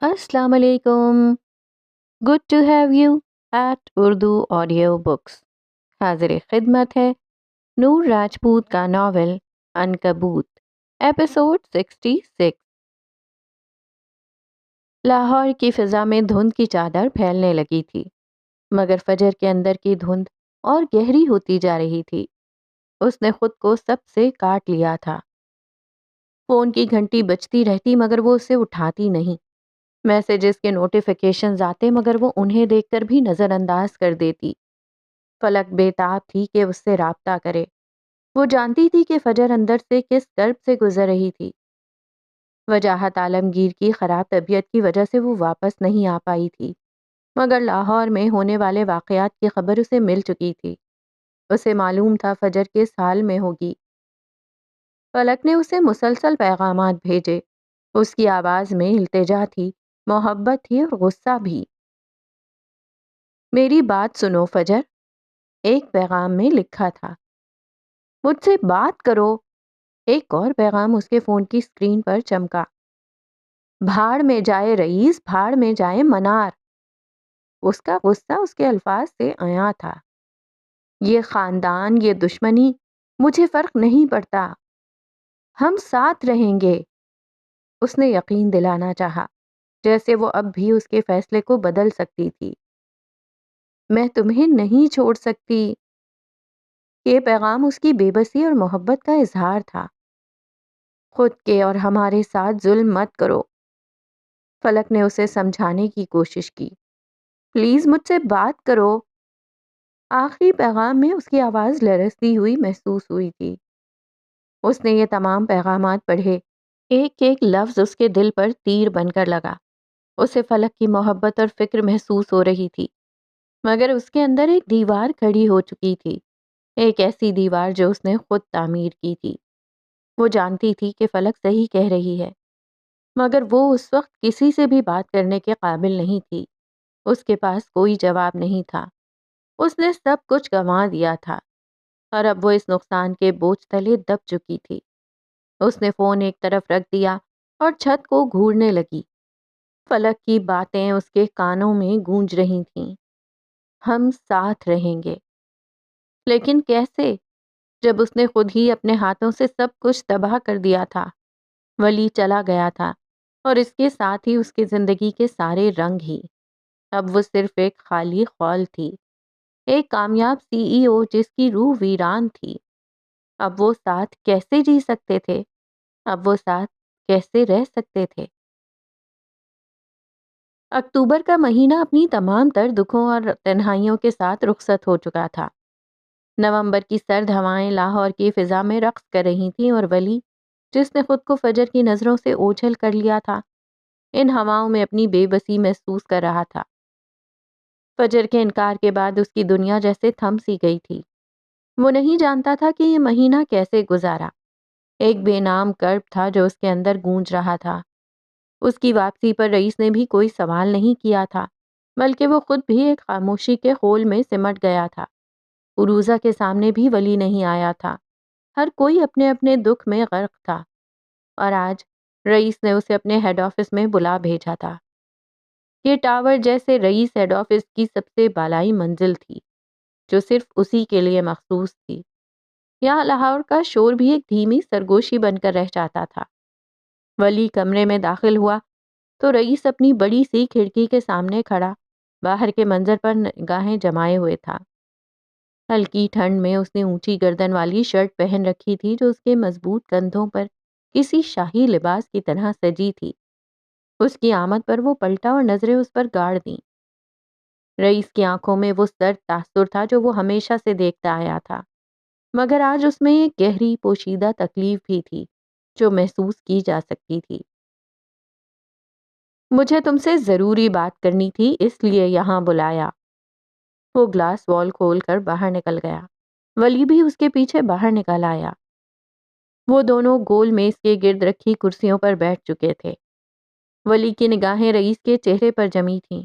السلام علیکم. Good to have you at Urdu audio books. حاضر خدمت ہے نور راجپوت کا ناول عنکبوت، ایپیسوڈ 66. لاہور کی فضا میں دھند کی چادر پھیلنے لگی تھی، مگر فجر کے اندر کی دھند اور گہری ہوتی جا رہی تھی. اس نے خود کو سب سے کاٹ لیا تھا. فون کی گھنٹی بجتی رہتی مگر وہ اسے اٹھاتی نہیں. میسیجز کے نوٹیفیکیشنز آتے مگر وہ انہیں دیکھ کر بھی نظر انداز کر دیتی. فلک بے تاب تھی کہ اس سے رابطہ کرے. وہ جانتی تھی کہ فجر اندر سے کس کرب سے گزر رہی تھی. وجاہت عالمگیر کی خراب طبیعت کی وجہ سے وہ واپس نہیں آ پائی تھی، مگر لاہور میں ہونے والے واقعات کی خبر اسے مل چکی تھی. اسے معلوم تھا فجر کس حال میں ہوگی. فلک نے اسے مسلسل پیغامات بھیجے. اس کی آواز میں التجا تھی، محبت تھی اور غصہ بھی. میری بات سنو فجر، ایک پیغام میں لکھا تھا. مجھ سے بات کرو، ایک اور پیغام اس کے فون کی اسکرین پر چمکا. بھاڑ میں جائے رئیس، بھاڑ میں جائے منار. اس کا غصہ اس کے الفاظ سے عیاں تھا. یہ خاندان، یہ دشمنی، مجھے فرق نہیں پڑتا، ہم ساتھ رہیں گے. اس نے یقین دلانا چاہا، جیسے وہ اب بھی اس کے فیصلے کو بدل سکتی تھی. میں تمہیں نہیں چھوڑ سکتی. یہ پیغام اس کی بے بسی اور محبت کا اظہار تھا. خود کے اور ہمارے ساتھ ظلم مت کرو. فلک نے اسے سمجھانے کی کوشش کی. پلیز مجھ سے بات کرو. آخری پیغام میں اس کی آواز لرزتی ہوئی محسوس ہوئی تھی. اس نے یہ تمام پیغامات پڑھے. ایک ایک لفظ اس کے دل پر تیر بن کر لگا. اسے فلک کی محبت اور فکر محسوس ہو رہی تھی، مگر اس کے اندر ایک دیوار کھڑی ہو چکی تھی. ایک ایسی دیوار جو اس نے خود تعمیر کی تھی. وہ جانتی تھی کہ فلک صحیح کہہ رہی ہے، مگر وہ اس وقت کسی سے بھی بات کرنے کے قابل نہیں تھی. اس کے پاس کوئی جواب نہیں تھا. اس نے سب کچھ گنوا دیا تھا اور اب وہ اس نقصان کے بوجھ تلے دب چکی تھی. اس نے فون ایک طرف رکھ دیا اور چھت کو گھورنے لگی. فلک کی باتیں اس کے کانوں میں گونج رہی تھیں. ہم ساتھ رہیں گے. لیکن کیسے، جب اس نے خود ہی اپنے ہاتھوں سے سب کچھ تباہ کر دیا تھا؟ ولی چلا گیا تھا اور اس کے ساتھ ہی اس کی زندگی کے سارے رنگ ہی. اب وہ صرف ایک خالی خول تھی، ایک کامیاب CEO جس کی روح ویران تھی. اب وہ ساتھ کیسے جی سکتے تھے؟ اب وہ ساتھ کیسے رہ سکتے تھے؟ اکتوبر کا مہینہ اپنی تمام تر دکھوں اور تنہائیوں کے ساتھ رخصت ہو چکا تھا. نومبر کی سرد ہوائیں لاہور کی فضا میں رقص کر رہی تھیں اور ولی، جس نے خود کو فجر کی نظروں سے اوجھل کر لیا تھا، ان ہواؤں میں اپنی بے بسی محسوس کر رہا تھا. فجر کے انکار کے بعد اس کی دنیا جیسے تھم سی گئی تھی. وہ نہیں جانتا تھا کہ یہ مہینہ کیسے گزارا. ایک بے نام کرب تھا جو اس کے اندر گونج رہا تھا. اس کی واپسی پر رئیس نے بھی کوئی سوال نہیں کیا تھا، بلکہ وہ خود بھی ایک خاموشی کے خول میں سمٹ گیا تھا. عروضہ کے سامنے بھی ولی نہیں آیا تھا. ہر کوئی اپنے اپنے دکھ میں غرق تھا، اور آج رئیس نے اسے اپنے ہیڈ آفس میں بلا بھیجا تھا. یہ ٹاور جیسے رئیس ہیڈ آفس کی سب سے بالائی منزل تھی، جو صرف اسی کے لیے مخصوص تھی. یہاں لاہور کا شور بھی ایک دھیمی سرگوشی بن کر رہ جاتا تھا. ولی کمرے میں داخل ہوا تو رئیس اپنی بڑی سی کھڑکی کے سامنے کھڑا باہر کے منظر پر نگاہیں جمائے ہوئے تھا. ہلکی ٹھنڈ میں اس نے اونچی گردن والی شرٹ پہن رکھی تھی جو اس کے مضبوط کندھوں پر کسی شاہی لباس کی طرح سجی تھی. اس کی آمد پر وہ پلٹا اور نظریں اس پر گاڑ دیں. رئیس کی آنکھوں میں وہ سرد تاثر تھا جو وہ ہمیشہ سے دیکھتا آیا تھا، مگر آج اس میں ایک گہری پوشیدہ تکلیف بھی تھی جو محسوس کی جا سکتی تھی. مجھے تم سے ضروری بات کرنی تھی، اس لیے یہاں بلایا. وہ گلاس وال کھول کر باہر نکل گیا. ولی بھی اس کے پیچھے باہر نکل آیا. وہ دونوں گول میز کے گرد رکھی کرسیوں پر بیٹھ چکے تھے. ولی کی نگاہیں رئیس کے چہرے پر جمی تھیں،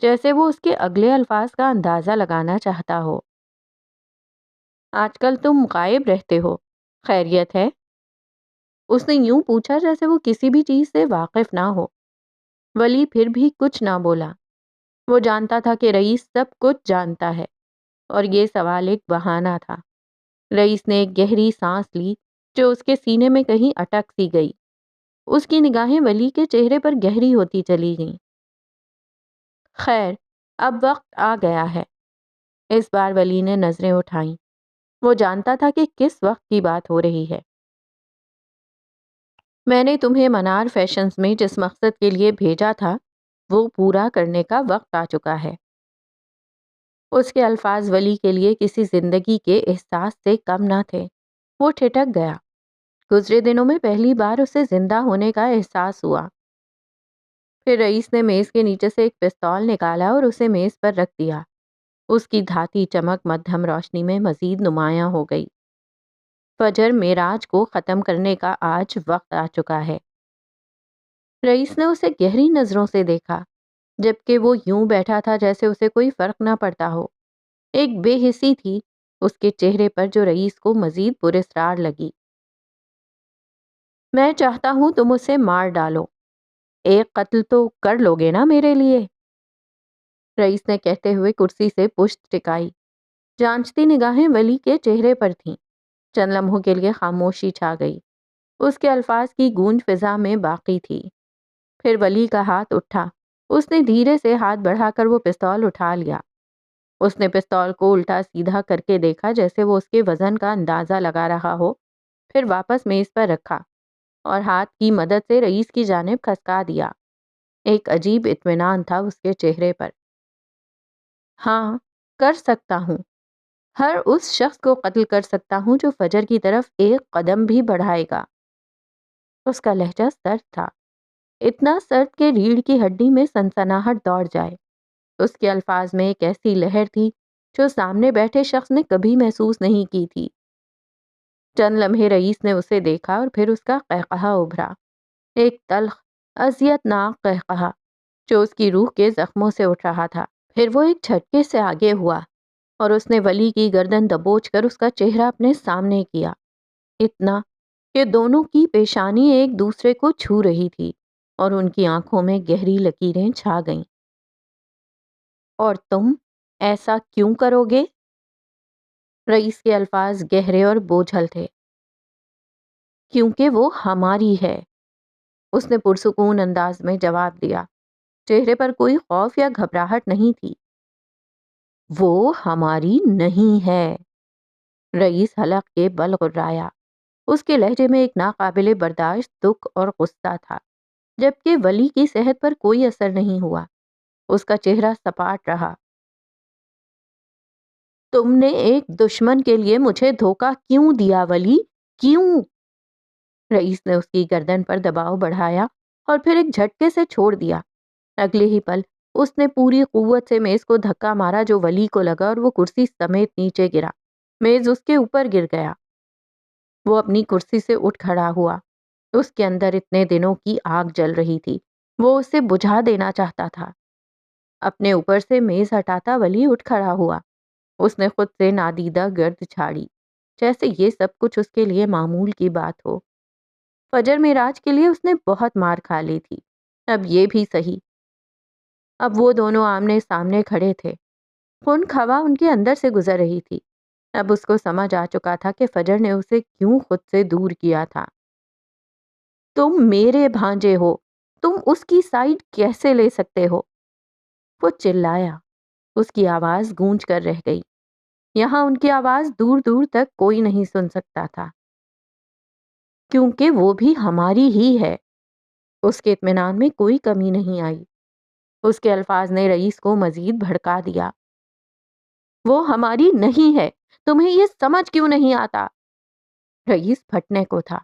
جیسے وہ اس کے اگلے الفاظ کا اندازہ لگانا چاہتا ہو. آج کل تم غائب رہتے ہو، خیریت ہے؟ اس نے یوں پوچھا جیسے وہ کسی بھی چیز سے واقف نہ ہو. ولی پھر بھی کچھ نہ بولا۔ وہ جانتا تھا کہ رئیس سب کچھ جانتا ہے اور یہ سوال ایک بہانہ تھا۔ رئیس نے ایک گہری سانس لی جو اس کے سینے میں کہیں اٹک سی گئی۔ اس کی نگاہیں ولی کے چہرے پر گہری ہوتی چلی گئیں۔ خیر، اب وقت آ گیا ہے۔ اس بار ولی نے نظریں اٹھائیں۔ وہ جانتا تھا کہ کس وقت کی بات ہو رہی ہے۔ میں نے تمہیں منار فیشنز میں جس مقصد کے لیے بھیجا تھا وہ پورا کرنے کا وقت آ چکا ہے۔ اس کے الفاظ ولی کے لیے کسی زندگی کے احساس سے کم نہ تھے۔ وہ ٹھٹک گیا۔ گزرے دنوں میں پہلی بار اسے زندہ ہونے کا احساس ہوا۔ پھر رئیس نے میز کے نیچے سے ایک پستول نکالا اور اسے میز پر رکھ دیا۔ اس کی دھاتی چمک مدھم روشنی میں مزید نمایاں ہو گئی۔ فجر معراج کو ختم کرنے کا آج وقت آ چکا ہے۔ رئیس نے اسے گہری نظروں سے دیکھا، جبکہ وہ یوں بیٹھا تھا جیسے اسے کوئی فرق نہ پڑتا ہو۔ ایک بے حسی تھی اس کے چہرے پر جو رئیس کو مزید پراسرار لگی۔ میں چاہتا ہوں تم اسے مار ڈالو۔ ایک قتل تو کر لو گے نا میرے لیے؟ رئیس نے کہتے ہوئے کرسی سے پشت ٹکائی۔ جانچتی نگاہیں ولی کے چہرے پر تھیں۔ چند لمحوں کے لیے خاموشی چھا گئی۔ اس کے الفاظ کی گونج فضا میں باقی تھی۔ پھر ولی کا ہاتھ اٹھا۔ اس نے دھیرے سے ہاتھ بڑھا کر وہ پستول اٹھا لیا۔ اس نے پستول کو الٹا سیدھا کر کے دیکھا جیسے وہ اس کے وزن کا اندازہ لگا رہا ہو، پھر واپس میز پر رکھا اور ہاتھ کی مدد سے رئیس کی جانب کھسکا دیا۔ ایک عجیب اطمینان تھا اس کے چہرے پر۔ ہاں، کر سکتا ہوں۔ ہر اس شخص کو قتل کر سکتا ہوں جو فجر کی طرف ایک قدم بھی بڑھائے گا۔ اس کا لہجہ سرد تھا، اتنا سرد کہ ریڑھ کی ہڈی میں سنسناہٹ دوڑ جائے۔ اس کے الفاظ میں ایک ایسی لہر تھی جو سامنے بیٹھے شخص نے کبھی محسوس نہیں کی تھی۔ چند لمحے رئیس نے اسے دیکھا اور پھر اس کا قہقہا ابھرا، ایک تلخ، اذیت ناک قہقہا جو اس کی روح کے زخموں سے اٹھ رہا تھا۔ پھر وہ ایک جھٹکے سے آگے ہوا اور اس نے ولی کی گردن دبوچ کر اس کا چہرہ اپنے سامنے کیا، اتنا کہ دونوں کی پیشانی ایک دوسرے کو چھو رہی تھی اور ان کی آنکھوں میں گہری لکیریں چھا گئیں۔ اور تم ایسا کیوں کرو گے؟ رئیس کے الفاظ گہرے اور بوجھل تھے۔ کیونکہ وہ ہماری ہے، اس نے پرسکون انداز میں جواب دیا۔ چہرے پر کوئی خوف یا گھبراہٹ نہیں تھی۔ وہ ہماری نہیں ہے۔ رئیس حلق کے بل غرایا۔ اس کے لہجے میں ایک ناقابل برداشت دکھ اور غصہ تھا، جبکہ ولی کی صحت پر کوئی اثر نہیں ہوا۔ اس کا چہرہ سپاٹ رہا۔ تم نے ایک دشمن کے لیے مجھے دھوکہ کیوں دیا ولی؟ کیوں؟ رئیس نے اس کی گردن پر دباؤ بڑھایا اور پھر ایک جھٹکے سے چھوڑ دیا۔ اگلے ہی پل اس نے پوری قوت سے میز کو دھکا مارا جو ولی کو لگا اور وہ کرسی سمیت نیچے گرا۔ میز اس کے اوپر گر گیا۔ وہ اپنی کرسی سے اٹھ کھڑا ہوا۔ اس کے اندر اتنے دنوں کی آگ جل رہی تھی، وہ اسے بجھا دینا چاہتا تھا۔ اپنے اوپر سے میز ہٹاتا ولی اٹھ کھڑا ہوا۔ اس نے خود سے نادیدہ گرد جھاڑی، جیسے یہ سب کچھ اس کے لیے معمول کی بات ہو۔ فجر معراج کے لیے اس نے بہت مار کھا لی تھی، اب یہ بھی صحیح۔ اب وہ دونوں آمنے سامنے کھڑے تھے۔ خنک ہوا ان کے اندر سے گزر رہی تھی۔ اب اس کو سمجھ آ چکا تھا کہ فجر نے اسے کیوں خود سے دور کیا تھا۔ تم میرے بھانجے ہو، تم اس کی سائیڈ کیسے لے سکتے ہو؟ وہ چلایا۔ اس کی آواز گونج کر رہ گئی۔ یہاں ان کی آواز دور دور تک کوئی نہیں سن سکتا تھا۔ کیونکہ وہ بھی ہماری ہی ہے۔ اس کے اطمینان میں کوئی کمی نہیں آئی۔ اس کے الفاظ نے رئیس کو مزید بھڑکا دیا۔ وہ ہماری نہیں ہے، تمہیں یہ سمجھ کیوں نہیں آتا؟ رئیس پھٹنے کو تھا۔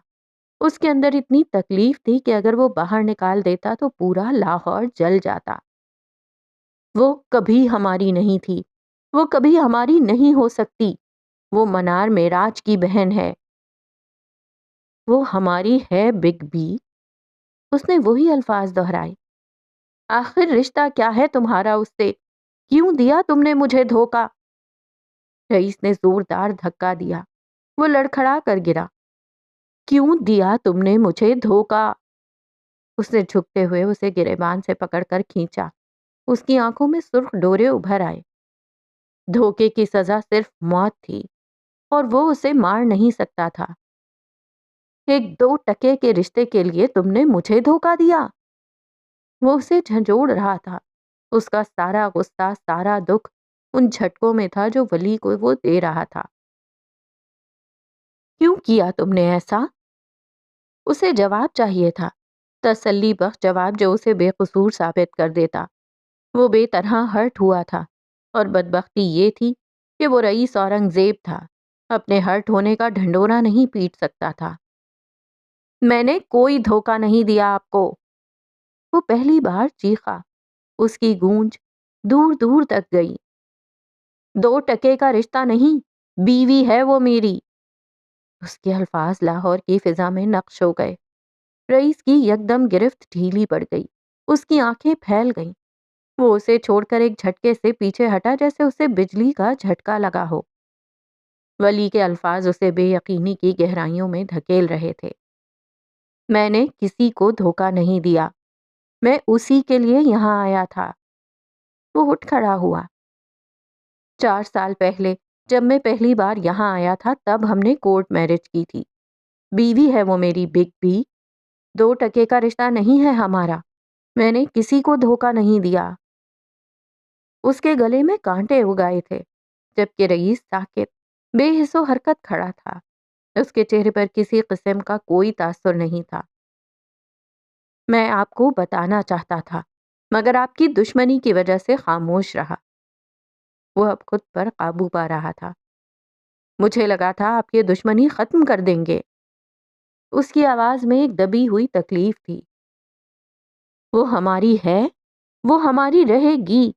اس کے اندر اتنی تکلیف تھی کہ اگر وہ باہر نکال دیتا تو پورا لاہور جل جاتا۔ وہ کبھی ہماری نہیں تھی، وہ کبھی ہماری نہیں ہو سکتی۔ وہ منار معراج کی بہن ہے۔ وہ ہماری ہے بگ بی۔ اس نے وہی الفاظ دہرائے۔ آخر رشتہ کیا ہے تمہارا اس سے؟ کیوں دیا تم نے مجھے دھوکہ؟ رئیس نے زوردار دھکا دیا۔ وہ لڑکھڑا کر گرا۔ کیوں دیا تم نے مجھے دھوکہ؟ اس نے جھکتے ہوئے اسے گریبان سے پکڑ کر کھینچا۔ اس کی آنکھوں میں سرخ ڈورے ابھر آئے۔ دھوکے کی سزا صرف موت تھی اور وہ اسے مار نہیں سکتا تھا۔ ایک 2 ٹکے کے رشتے کے لیے تم نے مجھے دھوکا دیا۔ وہ اسے جھنجھوڑ رہا تھا۔ اس کا سارا غصہ، سارا دکھ ان جھٹکوں میں تھا جو ولی کو وہ دے رہا تھا۔ کیوں کیا تم نے ایسا؟ اسے جواب چاہیے تھا، تسلی بخش جواب جو اسے بے قصور ثابت کر دیتا۔ وہ بے طرح ہرٹ ہوا تھا، اور بدبختی یہ تھی کہ وہ رئیس اورنگزیب تھا، اپنے ہرٹ ہونے کا ڈھنڈورا نہیں پیٹ سکتا تھا۔ میں نے کوئی دھوکا نہیں دیا آپ کو، وہ پہلی بار چیخا۔ اس کی گونج دور دور تک گئی۔ 2 ٹکے کا رشتہ نہیں، بیوی ہے وہ میری۔ اس کے الفاظ لاہور کی فضا میں نقش ہو گئے۔ رئیس کی یکدم گرفت ڈھیلی پڑ گئی، اس کی آنکھیں پھیل گئیں۔ وہ اسے چھوڑ کر ایک جھٹکے سے پیچھے ہٹا جیسے اسے بجلی کا جھٹکا لگا ہو۔ ولی کے الفاظ اسے بے یقینی کی گہرائیوں میں دھکیل رہے تھے۔ میں نے کسی کو دھوکا نہیں دیا، میں اسی کے لیے یہاں آیا تھا۔ وہ اٹھ کھڑا ہوا۔ 4 سال پہلے جب میں پہلی بار یہاں آیا تھا تب ہم نے کورٹ میرج کی تھی۔ بیوی ہے وہ میری، بگ بی۔ 2 ٹکے کا رشتہ نہیں ہے ہمارا، میں نے کسی کو دھوکا نہیں دیا۔ اس کے گلے میں کانٹے اگائے تھے، جبکہ رئیس ساکت، بے حس و حرکت کھڑا تھا۔ اس کے چہرے پر کسی قسم کا کوئی تاثر نہیں تھا۔ میں آپ کو بتانا چاہتا تھا، مگر آپ کی دشمنی کی وجہ سے خاموش رہا۔ وہ اب خود پر قابو پا رہا تھا۔ مجھے لگا تھا آپ یہ دشمنی ختم کر دیں گے۔ اس کی آواز میں ایک دبی ہوئی تکلیف تھی۔ وہ ہماری ہے، وہ ہماری رہے گی۔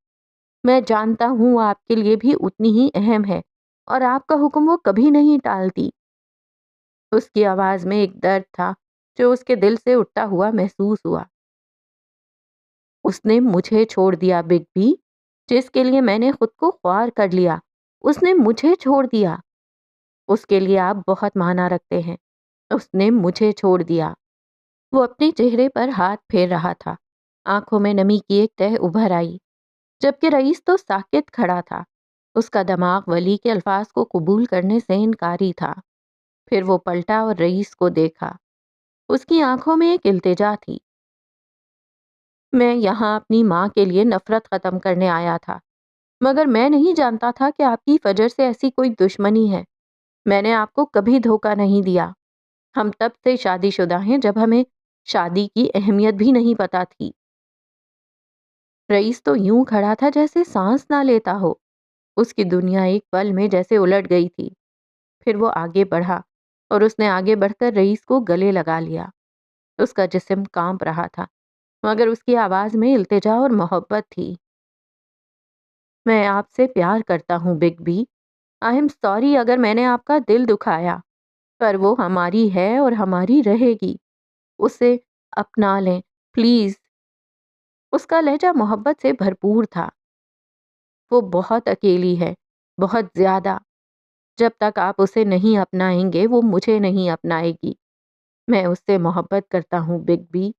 میں جانتا ہوں آپ کے لیے بھی اتنی ہی اہم ہے، اور آپ کا حکم وہ کبھی نہیں ٹالتی۔ اس کی آواز میں ایک درد تھا جو اس کے دل سے اٹھتا ہوا محسوس ہوا۔ اس نے مجھے چھوڑ دیا بگ بی، جس کے لیے میں نے خود کو خوار کر لیا، اس نے مجھے چھوڑ دیا۔ اس کے لیے آپ بہت معنی رکھتے ہیں۔ اس نے مجھے چھوڑ دیا۔ وہ اپنے چہرے پر ہاتھ پھیر رہا تھا۔ آنکھوں میں نمی کی ایک تہ ابھر آئی، جبکہ رئیس تو ساکت کھڑا تھا۔ اس کا دماغ ولی کے الفاظ کو قبول کرنے سے انکاری تھا۔ پھر وہ پلٹا اور رئیس کو دیکھا۔ اس کی آنکھوں میں ایک التجا تھی۔ میں یہاں اپنی ماں کے لیے نفرت ختم کرنے آیا تھا، مگر میں نہیں جانتا تھا کہ آپ کی فجر سے ایسی کوئی دشمنی ہے۔ میں نے آپ کو کبھی دھوکا نہیں دیا۔ ہم تب سے شادی شدہ ہیں جب ہمیں شادی کی اہمیت بھی نہیں پتا تھی۔ رئیس تو یوں کھڑا تھا جیسے سانس نہ لیتا ہو۔ اس کی دنیا ایک پل میں جیسے الٹ گئی تھی۔ پھر وہ آگے بڑھا اور اس نے آگے بڑھ کر رئیس کو گلے لگا لیا۔ اس کا جسم کانپ رہا تھا، مگر اس کی آواز میں التجا اور محبت تھی۔ میں آپ سے پیار کرتا ہوں big B. I am sorry اگر میں نے آپ کا دل دکھایا، پر وہ ہماری ہے اور ہماری رہے گی۔ اسے اپنا لیں پلیز۔ اس کا لہجہ محبت سے بھرپور تھا۔ وہ بہت اکیلی ہے، بہت زیادہ۔ جب تک آپ اسے نہیں اپنائیں گے وہ مجھے نہیں اپنائے گی۔ میں اس سے محبت کرتا ہوں بگ بی۔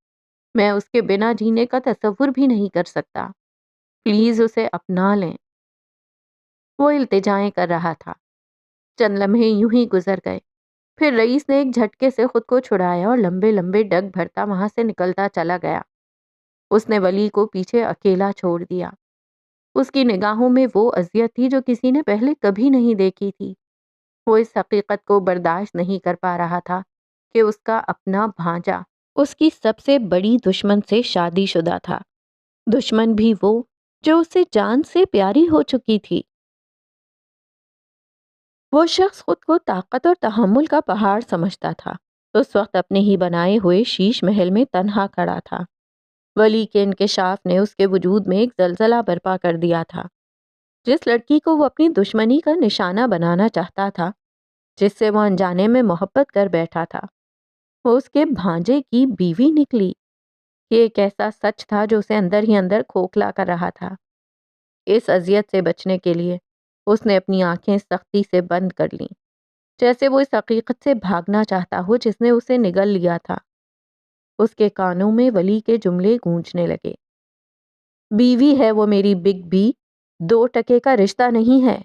میں اس کے بنا جینے کا تصور بھی نہیں کر سکتا۔ پلیز اسے اپنا لیں۔ وہ التجائیں کر رہا تھا۔ چند لمحے یوں ہی گزر گئے۔ پھر رئیس نے ایک جھٹکے سے خود کو چھڑایا اور لمبے لمبے ڈگ بھرتا وہاں سے نکلتا چلا گیا۔ اس نے ولی کو پیچھے اکیلا چھوڑ دیا۔ اس کی نگاہوں میں وہ اذیت تھی جو کسی نے پہلے کبھی نہیں دیکھی تھی۔ وہ اس حقیقت کو برداشت نہیں کر پا رہا تھا کہ اس کا اپنا بھانجا اس کی سب سے بڑی دشمن سے شادی شدہ تھا، دشمن بھی وہ جو اسے جان سے پیاری ہو چکی تھی۔ وہ شخص خود کو طاقت اور تحمل کا پہاڑ سمجھتا تھا، اس وقت اپنے ہی بنائے ہوئے شیش محل میں تنہا کھڑا تھا۔ ولی کے انکشاف نے اس کے وجود میں ایک زلزلہ برپا کر دیا تھا۔ جس لڑکی کو وہ اپنی دشمنی کا نشانہ بنانا چاہتا تھا، جس سے وہ انجانے میں محبت کر بیٹھا تھا، وہ اس کے بھانجے کی بیوی نکلی۔ یہ ایک ایسا سچ تھا جو اسے اندر ہی اندر کھوکھلا کر رہا تھا۔ اس اذیت سے بچنے کے لیے اس نے اپنی آنکھیں سختی سے بند کر لیں، جیسے وہ اس حقیقت سے بھاگنا چاہتا ہو جس نے اسے نگل لیا تھا۔ اس کے کانوں میں ولی کے جملے گونجنے لگے۔ بیوی ہے وہ میری بگ بی، 2 ٹکے کا رشتہ نہیں ہے۔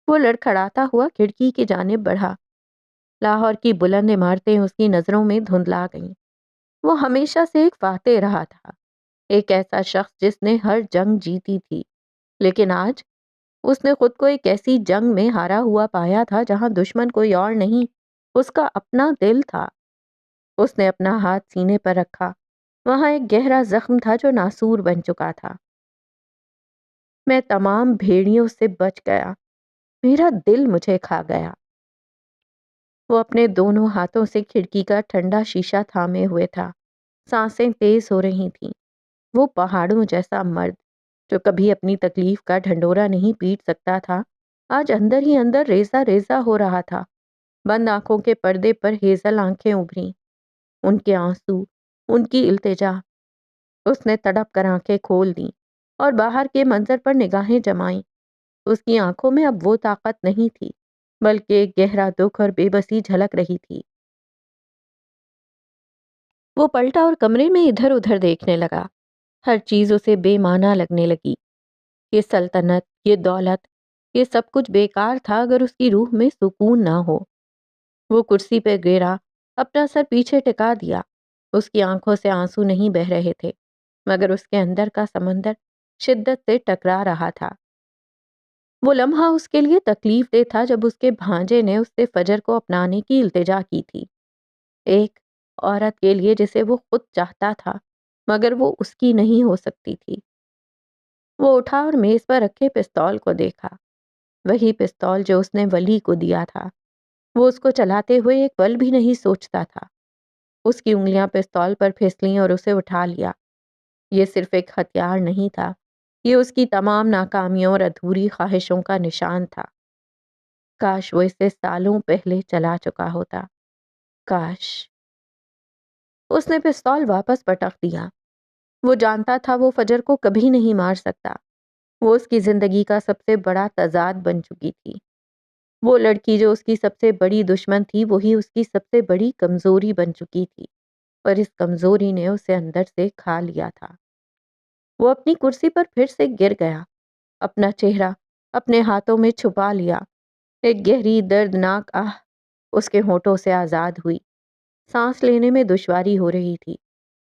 وہ لڑکھڑاتا ہوا کھڑکی کی جانب بڑھا۔ لاہور کی بلند عمارتیں اس کی نظروں میں دھندلا گئیں۔ وہ ہمیشہ سے ایک فاتح رہا تھا، ایک ایسا شخص جس نے ہر جنگ جیتی تھی، لیکن آج اس نے خود کو ایک ایسی جنگ میں ہارا ہوا پایا تھا جہاں دشمن کوئی اور نہیں، اس کا اپنا دل تھا۔ اس نے اپنا ہاتھ سینے پر رکھا، وہاں ایک گہرا زخم تھا جو ناسور بن چکا تھا۔ میں تمام بھیڑیوں سے بچ گیا، میرا دل مجھے کھا گیا۔ وہ اپنے دونوں ہاتھوں سے کھڑکی کا ٹھنڈا شیشہ تھامے ہوئے تھا، سانسیں تیز ہو رہی تھیں۔ وہ پہاڑوں جیسا مرد جو کبھی اپنی تکلیف کا ڈھنڈورا نہیں پیٹ سکتا تھا، آج اندر ہی اندر ریزہ ریزہ ہو رہا تھا۔ بند آنکھوں کے پردے پر ہیزل آنکھیں ابھریں، ان کے آنسو، ان کی التجا۔ اس نے تڑپ کر آنکھیں کھول دیں اور باہر کے منظر پر نگاہیں جمائیں۔ اس کی آنکھوں میں اب وہ طاقت نہیں تھی، بلکہ ایک گہرا دکھ اور بے بسی جھلک رہی تھی۔ وہ پلٹا اور کمرے میں ادھر ادھر دیکھنے لگا۔ ہر چیز اسے بے معنی لگنے لگی۔ یہ سلطنت، یہ دولت، یہ سب کچھ بیکار تھا اگر اس کی روح میں سکون نہ ہو۔ وہ کرسی پہ گرا، اپنا سر پیچھے ٹکا دیا۔ اس کی آنکھوں سے آنسو نہیں بہہ رہے تھے، مگر اس کے اندر کا سمندر شدت سے ٹکرا رہا تھا۔ وہ لمحہ اس کے لیے تکلیف دہ تھا جب اس کے بھانجے نے اس سے فجر کو اپنانے کی التجا کی تھی، ایک عورت کے لیے جسے وہ خود چاہتا تھا مگر وہ اس کی نہیں ہو سکتی تھی۔ وہ اٹھا اور میز پر رکھے پستول کو دیکھا، وہی پستول جو اس نے ولی کو دیا تھا۔ وہ اس کو چلاتے ہوئے ایک پل بھی نہیں سوچتا تھا۔ اس کی انگلیاں پستول پر پھسلیں اور اسے اٹھا لیا۔ یہ صرف ایک ہتھیار نہیں تھا، یہ اس کی تمام ناکامیوں اور ادھوری خواہشوں کا نشان تھا۔ کاش وہ اسے سالوں پہلے چلا چکا ہوتا، کاش۔ اس نے پستول واپس پٹخ دیا۔ وہ جانتا تھا وہ فجر کو کبھی نہیں مار سکتا۔ وہ اس کی زندگی کا سب سے بڑا تضاد بن چکی تھی۔ وہ لڑکی جو اس کی سب سے بڑی دشمن تھی، وہی اس کی سب سے بڑی کمزوری بن چکی تھی، اور اس کمزوری نے اسے اندر سے کھا لیا تھا۔ وہ اپنی کرسی پر پھر سے گر گیا، اپنا چہرہ اپنے ہاتھوں میں چھپا لیا۔ ایک گہری دردناک آہ اس کے ہونٹوں سے آزاد ہوئی۔ سانس لینے میں دشواری ہو رہی تھی۔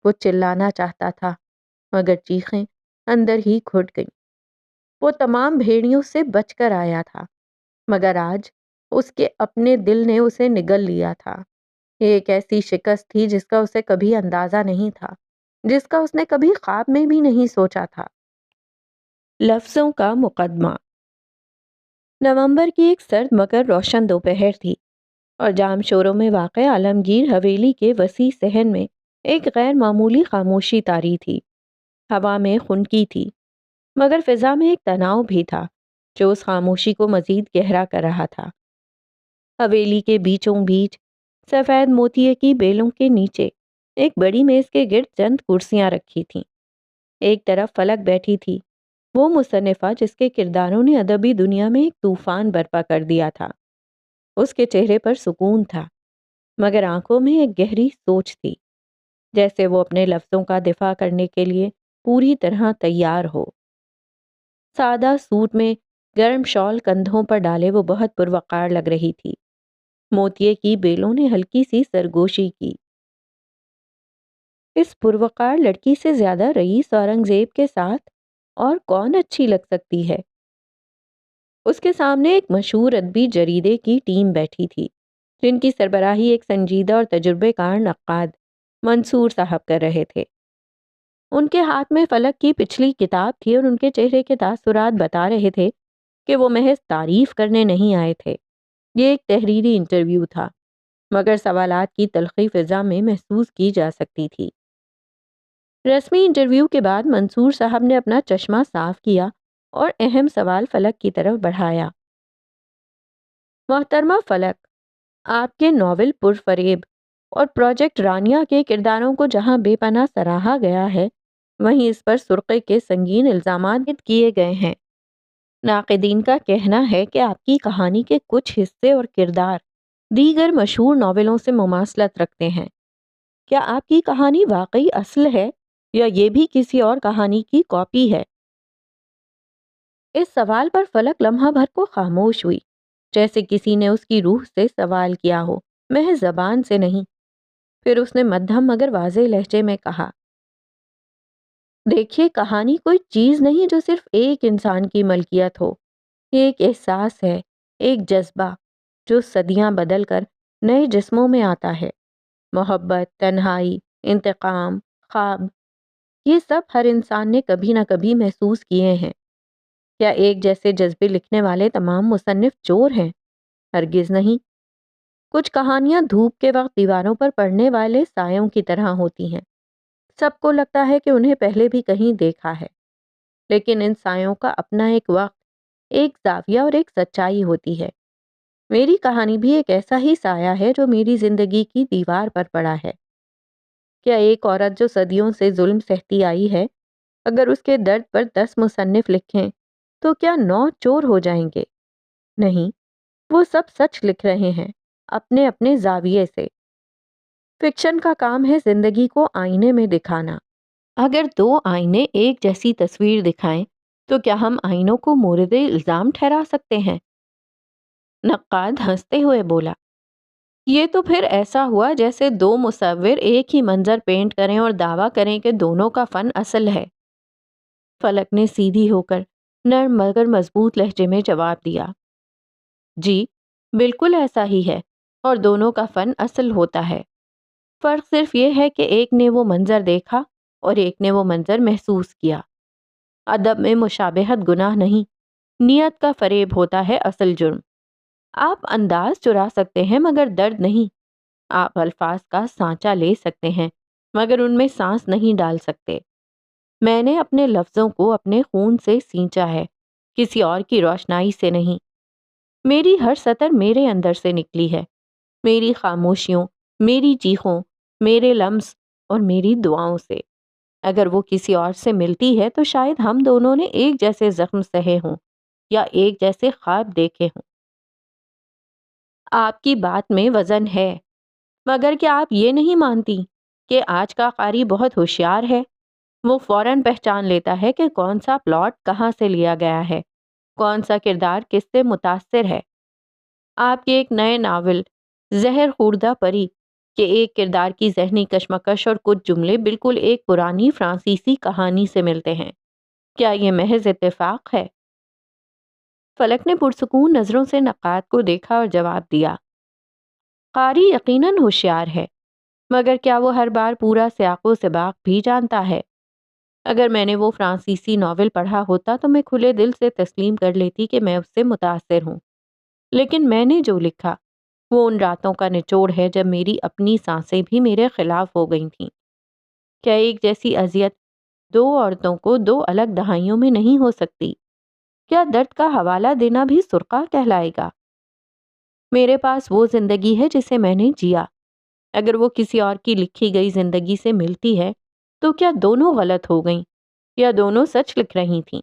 وہ چلانا چاہتا تھا مگر چیخیں اندر ہی گھٹ گئیں۔ وہ تمام بھیڑیوں سے بچ کر آیا تھا، مگر آج اس کے اپنے دل نے اسے نگل لیا تھا۔ یہ ایک ایسی شکست تھی جس کا اسے کبھی اندازہ نہیں تھا، جس کا اس نے کبھی خواب میں بھی نہیں سوچا تھا۔ لفظوں کا مقدمہ۔ نومبر کی ایک سرد مگر روشن دوپہر تھی، اور جام شوروں میں واقع عالمگیر حویلی کے وسیع صحن میں ایک غیر معمولی خاموشی طاری تھی۔ ہوا میں خنکی تھی، مگر فضا میں ایک تناؤ بھی تھا جو اس خاموشی کو مزید گہرا کر رہا تھا۔ حویلی کے بیچوں بیچ سفید موتیے کی بیلوں کے نیچے ایک بڑی میز کے گرد چند کرسیاں رکھی تھیں۔ ایک طرف فلک بیٹھی تھی، وہ مصنفہ جس کے کرداروں نے ادبی دنیا میں ایک طوفان برپا کر دیا تھا۔ اس کے چہرے پر سکون تھا، مگر آنکھوں میں ایک گہری سوچ تھی، جیسے وہ اپنے لفظوں کا دفاع کرنے کے لیے پوری طرح تیار ہو۔ سادہ سوٹ میں گرم شال کندھوں پر ڈالے وہ بہت پروقار لگ رہی تھی۔ موتیے کی بیلوں نے ہلکی سی سرگوشی کی۔ اس پروقار لڑکی سے زیادہ رئیس اورنگزیب کے ساتھ اور کون اچھی لگ سکتی ہے؟ اس کے سامنے ایک مشہور ادبی جریدے کی ٹیم بیٹھی تھی، جن کی سربراہی ایک سنجیدہ اور تجربے کار نقاد منصور صاحب کر رہے تھے۔ ان کے ہاتھ میں فلک کی پچھلی کتاب تھی اور ان کے چہرے کے تاثرات بتا رہے تھے کہ وہ محض تعریف کرنے نہیں آئے تھے۔ یہ ایک تحریری انٹرویو تھا، مگر سوالات کی تلخی فضا میں محسوس کی جا سکتی تھی۔ رسمی انٹرویو کے بعد منصور صاحب نے اپنا چشمہ صاف کیا اور اہم سوال فلک کی طرف بڑھایا۔ محترمہ فلک، آپ کے ناول پرفریب اور پروجیکٹ رانیہ کے کرداروں کو جہاں بے پناہ سراہا گیا ہے، وہیں اس پر سرقے کے سنگین الزامات کیے گئے ہیں۔ ناقدین کا کہنا ہے کہ آپ کی کہانی کے کچھ حصے اور کردار دیگر مشہور ناولوں سے مماثلت رکھتے ہیں۔ کیا آپ کی کہانی واقعی اصل ہے یا یہ بھی کسی اور کہانی کی کاپی ہے؟ اس سوال پر فلک لمحہ بھر کو خاموش ہوئی، جیسے کسی نے اس کی روح سے سوال کیا ہو، محض زبان سے نہیں۔ پھر اس نے مدھم مگر واضح لہجے میں کہا، دیکھیے، کہانی کوئی چیز نہیں جو صرف ایک انسان کی ملکیت ہو۔ یہ ایک احساس ہے، ایک جذبہ جو صدیاں بدل کر نئے جسموں میں آتا ہے۔ محبت، تنہائی، انتقام، خواب، یہ سب ہر انسان نے کبھی نہ کبھی محسوس کیے ہیں۔ کیا ایک جیسے جذبے لکھنے والے تمام مصنف چور ہیں؟ ہرگز نہیں۔ کچھ کہانیاں دھوپ کے وقت دیواروں پر پڑنے والے سایوں کی طرح ہوتی ہیں۔ سب کو لگتا ہے کہ انہیں پہلے بھی کہیں دیکھا ہے، لیکن ان سایوں کا اپنا ایک وقت، ایک زاویہ اور ایک سچائی ہوتی ہے۔ میری کہانی بھی ایک ایسا ہی سایہ ہے جو میری زندگی کی دیوار پر پڑا ہے۔ کیا ایک عورت جو صدیوں سے ظلم سہتی آئی ہے، اگر اس کے درد پر 10 مصنف لکھیں تو کیا 9 چور ہو جائیں گے؟ نہیں، وہ سب سچ لکھ رہے ہیں، اپنے اپنے زاویے سے۔ فکشن کا کام ہے زندگی کو آئینے میں دکھانا۔ اگر 2 آئینے ایک جیسی تصویر دکھائیں تو کیا ہم آئینوں کو مورد الزام ٹھہرا سکتے ہیں؟ نقاد ہنستے ہوئے بولا، یہ تو پھر ایسا ہوا جیسے 2 مصور ایک ہی منظر پینٹ کریں اور دعویٰ کریں کہ دونوں کا فن اصل ہے۔ فلک نے سیدھی ہو کر نرم مگر مضبوط لہجے میں جواب دیا، جی، بالکل ایسا ہی ہے، اور دونوں کا فن اصل ہوتا ہے۔ فرق صرف یہ ہے کہ ایک نے وہ منظر دیکھا اور ایک نے وہ منظر محسوس کیا۔ ادب میں مشابہت گناہ نہیں، نیت کا فریب ہوتا ہے اصل جرم۔ آپ انداز چرا سکتے ہیں مگر درد نہیں۔ آپ الفاظ کا سانچہ لے سکتے ہیں مگر ان میں سانس نہیں ڈال سکتے۔ میں نے اپنے لفظوں کو اپنے خون سے سینچا ہے، کسی اور کی روشنائی سے نہیں۔ میری ہر سطر میرے اندر سے نکلی ہے، میری خاموشیوں، میری چیخوں، میرے لمس اور میری دعاؤں سے۔ اگر وہ کسی اور سے ملتی ہے تو شاید ہم دونوں نے ایک جیسے زخم سہے ہوں یا ایک جیسے خواب دیکھے ہوں۔ آپ کی بات میں وزن ہے، مگر کیا آپ یہ نہیں مانتی کہ آج کا قاری بہت ہوشیار ہے؟ وہ فوراً پہچان لیتا ہے کہ کون سا پلاٹ کہاں سے لیا گیا ہے، کون سا کردار کس سے متاثر ہے۔ آپ کے ایک نئے ناول زہر خوردہ پری کے ایک کردار کی ذہنی کشمکش اور کچھ جملے بالکل ایک پرانی فرانسیسی کہانی سے ملتے ہیں۔ کیا یہ محض اتفاق ہے؟ فلک نے پرسکون نظروں سے نقاد کو دیکھا اور جواب دیا، قاری یقیناً ہوشیار ہے، مگر کیا وہ ہر بار پورا سیاق و سباق بھی جانتا ہے؟ اگر میں نے وہ فرانسیسی ناول پڑھا ہوتا تو میں کھلے دل سے تسلیم کر لیتی کہ میں اس سے متاثر ہوں، لیکن میں نے جو لکھا وہ ان راتوں کا نچوڑ ہے جب میری اپنی سانسیں بھی میرے خلاف ہو گئی تھیں۔ کیا ایک جیسی اذیت 2 عورتوں کو 2 الگ دہائیوں میں نہیں ہو سکتی؟ کیا درد کا حوالہ دینا بھی سرقہ کہلائے گا؟ میرے پاس وہ زندگی ہے جسے میں نے جیا۔ اگر وہ کسی اور کی لکھی گئی زندگی سے ملتی ہے تو کیا دونوں غلط ہو گئیں یا دونوں سچ لکھ رہی تھیں؟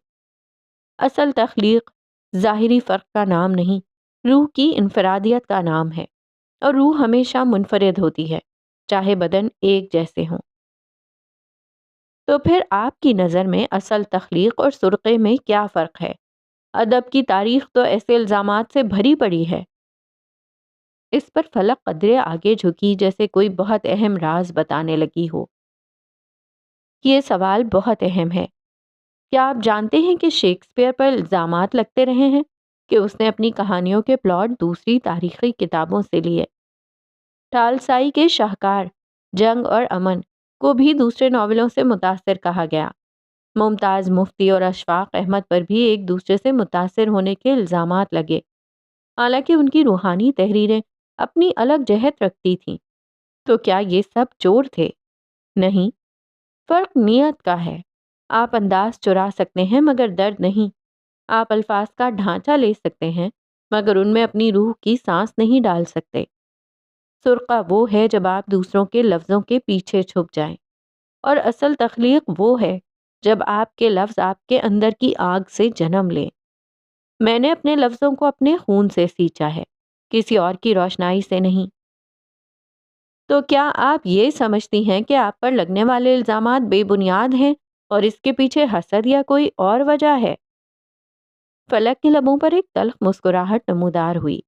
اصل تخلیق ظاہری فرق کا نام نہیں، روح کی انفرادیت کا نام ہے، اور روح ہمیشہ منفرد ہوتی ہے، چاہے بدن ایک جیسے ہوں۔ تو پھر آپ کی نظر میں اصل تخلیق اور سرقے میں کیا فرق ہے؟ ادب کی تاریخ تو ایسے الزامات سے بھری پڑی ہے۔ اس پر فلک قدرے آگے جھکی جیسے کوئی بہت اہم راز بتانے لگی ہو۔ یہ سوال بہت اہم ہے۔ کیا آپ جانتے ہیں کہ شیکسپیئر پر الزامات لگتے رہے ہیں کہ اس نے اپنی کہانیوں کے پلاٹ دوسری تاریخی کتابوں سے لیے؟ ٹالسائی کے شاہکار جنگ اور امن کو بھی دوسرے ناولوں سے متاثر کہا گیا۔ ممتاز مفتی اور اشفاق احمد پر بھی ایک دوسرے سے متاثر ہونے کے الزامات لگے، حالانکہ ان کی روحانی تحریریں اپنی الگ جہت رکھتی تھیں۔ تو کیا یہ سب چور تھے؟ نہیں، فرق نیت کا ہے۔ آپ انداز چرا سکتے ہیں مگر درد نہیں۔ آپ الفاظ کا ڈھانچہ لے سکتے ہیں مگر ان میں اپنی روح کی سانس نہیں ڈال سکتے۔ سرقہ وہ ہے جب آپ دوسروں کے لفظوں کے پیچھے چھپ جائیں، اور اصل تخلیق وہ ہے جب آپ کے لفظ آپ کے اندر کی آگ سے جنم لیں۔ میں نے اپنے لفظوں کو اپنے خون سے سینچا ہے، کسی اور کی روشنائی سے نہیں۔ تو کیا آپ یہ سمجھتی ہیں کہ آپ پر لگنے والے الزامات بے بنیاد ہیں اور اس کے پیچھے حسد یا کوئی اور وجہ ہے؟ فلک کے لبوں پر ایک تلخ مسکراہٹ نمودار ہوئی۔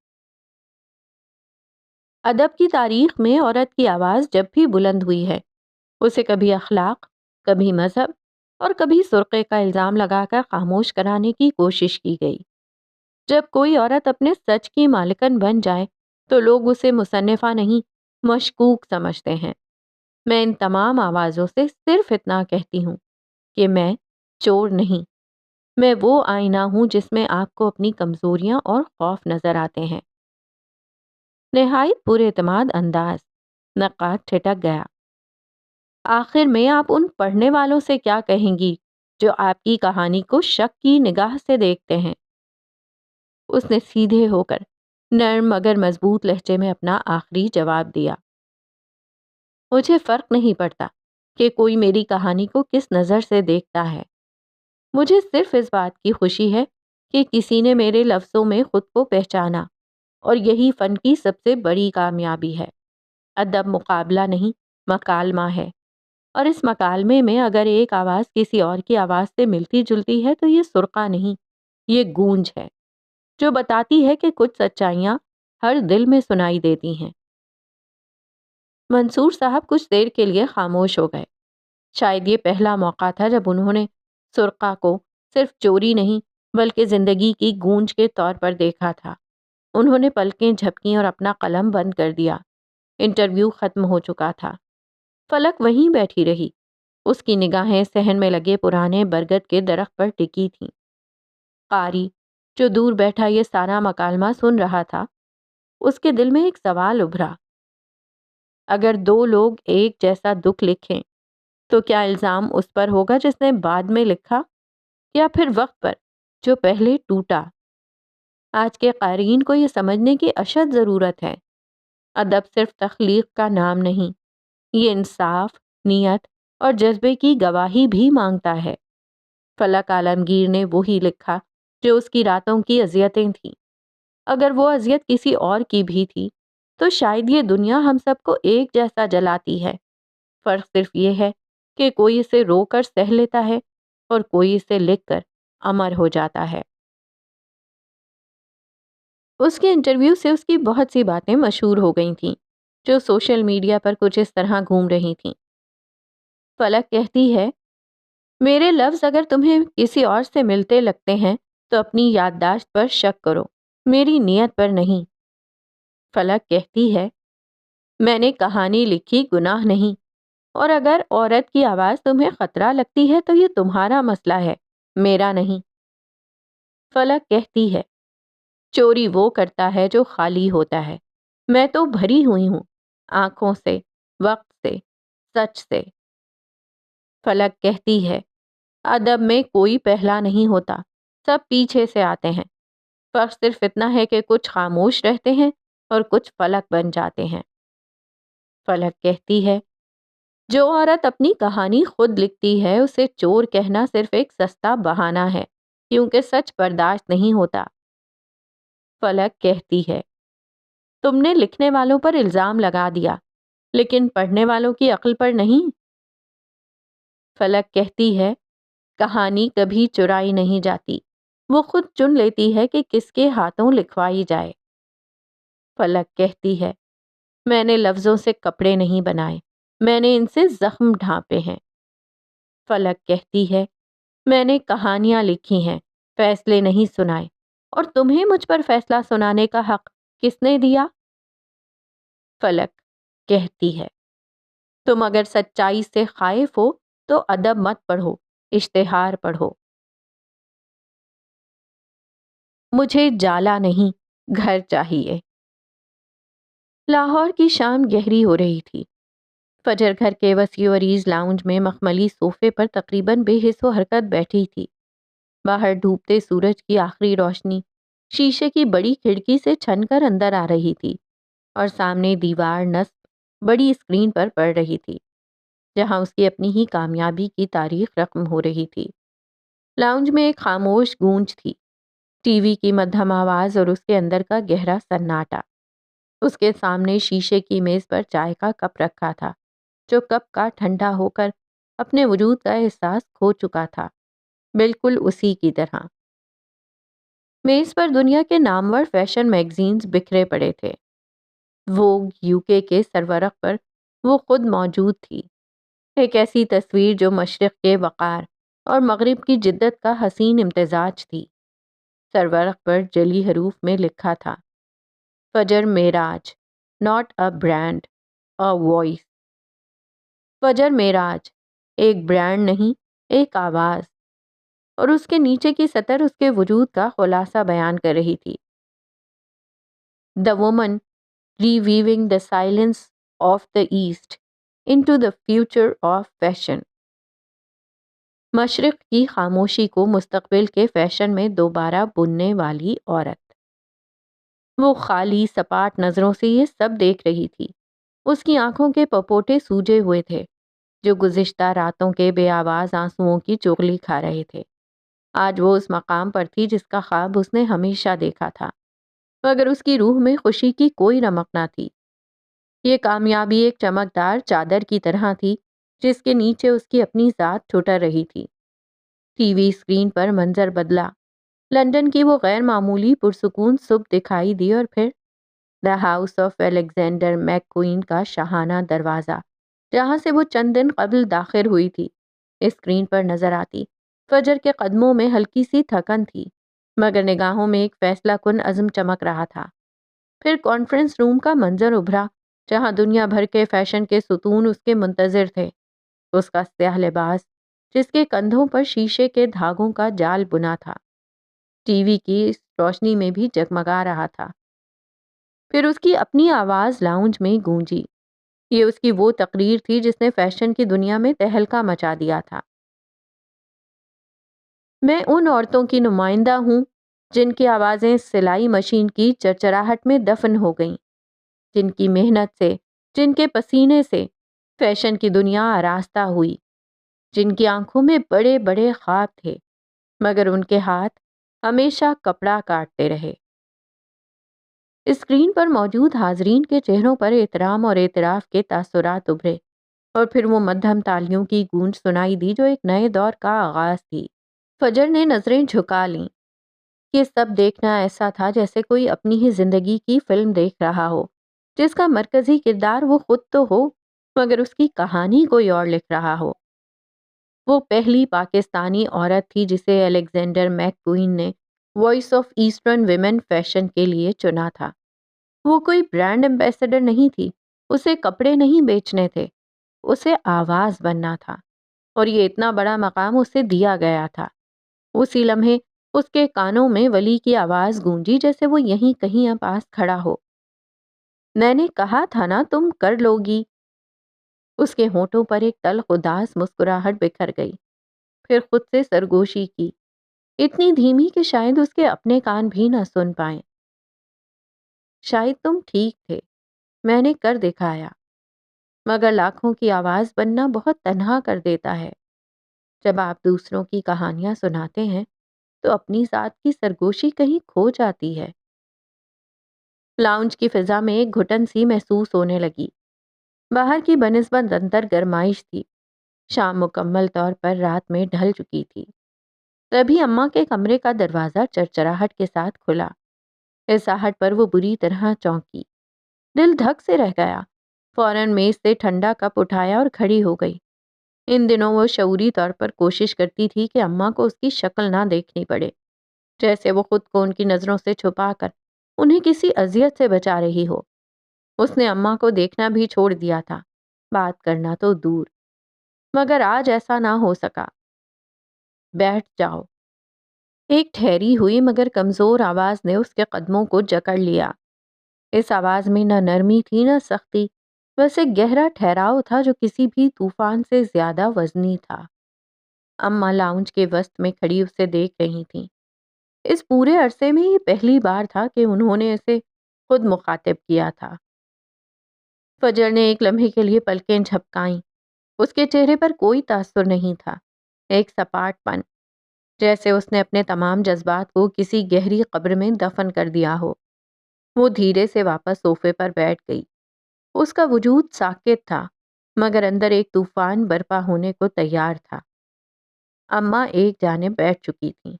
ادب کی تاریخ میں عورت کی آواز جب بھی بلند ہوئی ہے، اسے کبھی اخلاق، کبھی مذہب اور کبھی سرقے کا الزام لگا کر خاموش کرانے کی کوشش کی گئی۔ جب کوئی عورت اپنے سچ کی مالکن بن جائے تو لوگ اسے مصنفہ نہیں، مشکوک سمجھتے ہیں۔ میں ان تمام آوازوں سے صرف اتنا کہتی ہوں کہ میں چور نہیں، میں وہ آئینہ ہوں جس میں آپ کو اپنی کمزوریاں اور خوف نظر آتے ہیں۔ نہایت پر اعتماد انداز، نقاد ٹھٹک گیا۔ آخر میں آپ ان پڑھنے والوں سے کیا کہیں گی جو آپ کی کہانی کو شک کی نگاہ سے دیکھتے ہیں؟ اس نے سیدھے ہو کر نرم مگر مضبوط لہجے میں اپنا آخری جواب دیا۔ مجھے فرق نہیں پڑتا کہ کوئی میری کہانی کو کس نظر سے دیکھتا ہے، مجھے صرف اس بات کی خوشی ہے کہ کسی نے میرے لفظوں میں خود کو پہچانا، اور یہی فن کی سب سے بڑی کامیابی ہے۔ ادب مقابلہ نہیں، مکالمہ ہے، اور اس مکالمے میں اگر ایک آواز کسی اور کی آواز سے ملتی جلتی ہے تو یہ سرقہ نہیں، یہ گونج ہے جو بتاتی ہے کہ کچھ سچائیاں ہر دل میں سنائی دیتی ہیں۔ منصور صاحب کچھ دیر کے لیے خاموش ہو گئے۔ شاید یہ پہلا موقع تھا جب انہوں نے سرقہ کو صرف چوری نہیں بلکہ زندگی کی گونج کے طور پر دیکھا تھا۔ انہوں نے پلکیں جھپکیں اور اپنا قلم بند کر دیا۔ انٹرویو ختم ہو چکا تھا۔ فلک وہیں بیٹھی رہی، اس کی نگاہیں صحن میں لگے پرانے برگد کے درخت پر ٹکی تھیں۔ قاری جو دور بیٹھا یہ سارا مکالمہ سن رہا تھا، اس کے دل میں ایک سوال ابھرا۔ اگر دو لوگ ایک جیسا دکھ لکھیں تو کیا الزام اس پر ہوگا جس نے بعد میں لکھا، یا پھر وقت پر جو پہلے ٹوٹا؟ آج کے قارئین کو یہ سمجھنے کی اشد ضرورت ہے۔ ادب صرف تخلیق کا نام نہیں، یہ انصاف، نیت اور جذبے کی گواہی بھی مانگتا ہے۔ فلک عالمگیر نے وہی لکھا جو اس کی راتوں کی اذیتیں تھیں۔ اگر وہ اذیت کسی اور کی بھی تھی تو شاید یہ دنیا ہم سب کو ایک جیسا جلاتی ہے۔ فرق صرف یہ ہے کہ کوئی اسے رو کر سہ لیتا ہے اور کوئی اسے لکھ کر امر ہو جاتا ہے۔ اس کے انٹرویو سے اس کی بہت سی باتیں مشہور ہو گئی تھیں جو سوشل میڈیا پر کچھ اس طرح گھوم رہی تھیں۔ فلک کہتی ہے، میرے لفظ اگر تمہیں کسی اور سے ملتے لگتے ہیں تو اپنی یادداشت پر شک کرو، میری نیت پر نہیں۔ فلک کہتی ہے، میں نے کہانی لکھی، گناہ نہیں، اور اگر عورت کی آواز تمہیں خطرہ لگتی ہے تو یہ تمہارا مسئلہ ہے، میرا نہیں۔ فلک کہتی ہے، چوری وہ کرتا ہے جو خالی ہوتا ہے، میں تو بھری ہوئی ہوں، آنکھوں سے، وقت سے، سچ سے۔ فلک کہتی ہے، ادب میں کوئی پہلا نہیں ہوتا، سب پیچھے سے آتے ہیں، فرق صرف اتنا ہے کہ کچھ خاموش رہتے ہیں اور کچھ فلک بن جاتے ہیں۔ فلک کہتی ہے، جو عورت اپنی کہانی خود لکھتی ہے اسے چور کہنا صرف ایک سستا بہانہ ہے، کیونکہ سچ برداشت نہیں ہوتا۔ فلک کہتی ہے، تم نے لکھنے والوں پر الزام لگا دیا لیکن پڑھنے والوں کی عقل پر نہیں۔ فلک کہتی ہے، کہانی کبھی چرائی نہیں جاتی، وہ خود چن لیتی ہے کہ کس کے ہاتھوں لکھوائی جائے۔ فلک کہتی ہے، میں نے لفظوں سے کپڑے نہیں بنائے، میں نے ان سے زخم ڈھانپے ہیں۔ فلک کہتی ہے، میں نے کہانیاں لکھی ہیں، فیصلے نہیں سنائے، اور تمہیں مجھ پر فیصلہ سنانے کا حق کس نے دیا؟ فلک کہتی ہے، تم اگر سچائی سے خائف ہو تو ادب مت پڑھو، اشتہار پڑھو۔ مجھے جالا نہیں، گھر چاہیے۔ لاہور کی شام گہری ہو رہی تھی۔ فجر گھر کے وسیع و عریض لاؤنج میں مخملی صوفے پر تقریباً بے حس و حرکت بیٹھی تھی۔ باہر ڈوبتے سورج کی آخری روشنی شیشے کی بڑی کھڑکی سے چھن کر اندر آ رہی تھی، اور سامنے دیوار نصب بڑی اسکرین پر پڑ رہی تھی جہاں اس کی اپنی ہی کامیابی کی تاریخ رقم ہو رہی تھی۔ لاؤنج میں ایک خاموش گونج تھی، ٹی وی کی مدھم آواز اور اس کے اندر کا گہرا سناٹا۔ اس کے سامنے شیشے کی میز پر چائے کا کپ رکھا تھا، جو کپ کا ٹھنڈا ہو کر اپنے وجود کا احساس کھو چکا تھا، بالکل اسی کی طرح۔ میز پر دنیا کے نامور فیشن میگزینز بکھرے پڑے تھے۔ ووگ یوکے کے سرورق پر وہ خود موجود تھی، ایک ایسی تصویر جو مشرق کے وقار اور مغرب کی جدت کا حسین امتزاج تھی۔ سرورق پر جلی حروف میں لکھا تھا، Fajr Meraj, not a brand, a voice. Fajr Meraj, ایک برانڈ نہیں، ایک آواز، اور اس کے نیچے کی سطر اس کے وجود کا خلاصہ بیان کر رہی تھی۔ The woman reweaving the silence of the East into the future of fashion۔ مشرق کی خاموشی کو مستقبل کے فیشن میں دوبارہ بننے والی عورت۔ وہ خالی سپاٹ نظروں سے یہ سب دیکھ رہی تھی۔ اس کی آنکھوں کے پپوٹے سوجے ہوئے تھے، جو گزشتہ راتوں کے بے آواز آنسوؤں کی چغلی کھا رہے تھے۔ آج وہ اس مقام پر تھی جس کا خواب اس نے ہمیشہ دیکھا تھا، مگر اس کی روح میں خوشی کی کوئی رمق نہ تھی۔ یہ کامیابی ایک چمکدار چادر کی طرح تھی جس کے نیچے اس کی اپنی ذات ٹھٹر رہی تھی۔ ٹی وی اسکرین پر منظر بدلا۔ لندن کی وہ غیر معمولی پرسکون صبح دکھائی دی، اور پھر the house of Alexander make queen کا شاہانہ دروازہ، جہاں سے وہ چند دن قبل داخل ہوئی تھی، اسکرین پر نظر آتی۔ فجر کے قدموں میں ہلکی سی تھکن تھی، مگر نگاہوں میں ایک فیصلہ کن عزم چمک رہا تھا۔ پھر کانفرنس روم کا منظر ابھرا، جہاں دنیا بھر کے فیشن کے ستون اس کے منتظر تھے۔ اس کا سیاہ لباس، جس کے کندھوں پر شیشے کے دھاگوں کا جال بنا تھا، ٹی وی کی اس روشنی میں بھی جگمگا رہا تھا۔ پھر اس کی اپنی آواز لاؤنج میں گونجی۔ یہ اس کی وہ تقریر تھی جس نے فیشن کی دنیا میں تہلکہ مچا دیا تھا۔ میں ان عورتوں کی نمائندہ ہوں جن کی آوازیں سلائی مشین کی چرچراہٹ میں دفن ہو گئیں، جن کی محنت سے، جن کے پسینے سے فیشن کی دنیا آراستہ ہوئی، جن کی آنکھوں میں بڑے بڑے خواب تھے، مگر ان کے ہاتھ ہمیشہ کپڑا کاٹتے رہے۔ اسکرین پر موجود حاضرین کے چہروں پر احترام اور اعتراف کے تاثرات ابھرے، اور پھر وہ مدھم تالیوں کی گونج سنائی دی جو ایک نئے دور کا آغاز تھی۔ فجر نے نظریں جھکا لیں۔ یہ سب دیکھنا ایسا تھا جیسے کوئی اپنی ہی زندگی کی فلم دیکھ رہا ہو، جس کا مرکزی کردار وہ خود تو ہو، مگر اس کی کہانی کوئی اور لکھ رہا ہو۔ وہ پہلی پاکستانی عورت تھی جسے الیگزینڈر میک کوئین نے voice of eastern women fashion کے لیے چنا تھا۔ وہ کوئی برانڈ ایمبیسڈر نہیں تھی، اسے کپڑے نہیں بیچنے تھے، اسے آواز بننا تھا، اور یہ اتنا بڑا مقام اسے دیا گیا تھا۔ اسی لمحے اس کے کانوں میں ولی کی آواز گونجی، جیسے وہ یہیں کہیں پاس کھڑا ہو۔ میں نے کہا تھا نا تم کر لو گی۔ اس کے ہونٹوں پر ایک تلخ اداس مسکراہٹ بکھر گئی، پھر خود سے سرگوشی کی، اتنی دھیمی کہ شاید اس کے اپنے کان بھی نہ سن پائیں۔ شاید تم ٹھیک تھے، میں نے کر دکھایا، مگر لاکھوں کی آواز بننا بہت تنہا کر دیتا ہے۔ جب آپ دوسروں کی کہانیاں سناتے ہیں تو اپنی ذات کی سرگوشی کہیں کھو جاتی ہے۔ لاؤنج کی فضا میں ایک گھٹن سی محسوس ہونے لگی۔ باہر کی بنسبت اندر گرمائش تھی۔ شام مکمل طور پر رات میں ڈھل چکی تھی۔ تبھی اماں کے کمرے کا دروازہ چرچراہٹ کے ساتھ کھلا۔ اس آہٹ پر وہ بری طرح چونکی۔ دل دھک سے رہ گیا۔ فوراً میز سے ٹھنڈا کپ اٹھایا اور کھڑی ہو گئی۔ ان دنوں وہ شعوری طور پر کوشش کرتی تھی کہ اماں کو اس کی شکل نہ دیکھنی پڑے، جیسے وہ خود کو ان کی نظروں سے چھپا کر انہیں کسی اذیت سے بچا رہی ہو۔ اس نے اماں کو دیکھنا بھی چھوڑ دیا تھا، بات کرنا تو دور۔ مگر آج ایسا نہ ہو سکا۔ بیٹھ جاؤ۔ ایک ٹھہری ہوئی مگر کمزور آواز نے اس کے قدموں کو جکڑ لیا۔ اس آواز میں نہ نرمی تھی نہ سختی، بس ایک گہرا ٹھہراؤ تھا جو کسی بھی طوفان سے زیادہ وزنی تھا۔ اماں لاؤنج کے وسط میں کھڑی اسے دیکھ رہی تھیں۔ اس پورے عرصے میں یہ پہلی بار تھا کہ انہوں نے اسے خود مخاطب کیا تھا۔ فجر نے ایک لمحے کے لیے پلکیں جھپکائیں۔ اس کے چہرے پر کوئی تاثر نہیں تھا، ایک سپاٹ پن، جیسے اس نے اپنے تمام جذبات کو کسی گہری قبر میں دفن کر دیا ہو۔ وہ دھیرے سے واپس صوفے پر بیٹھ گئی۔ اس کا وجود ساکت تھا، مگر اندر ایک طوفان برپا ہونے کو تیار تھا۔ اماں ایک جانب بیٹھ چکی تھیں۔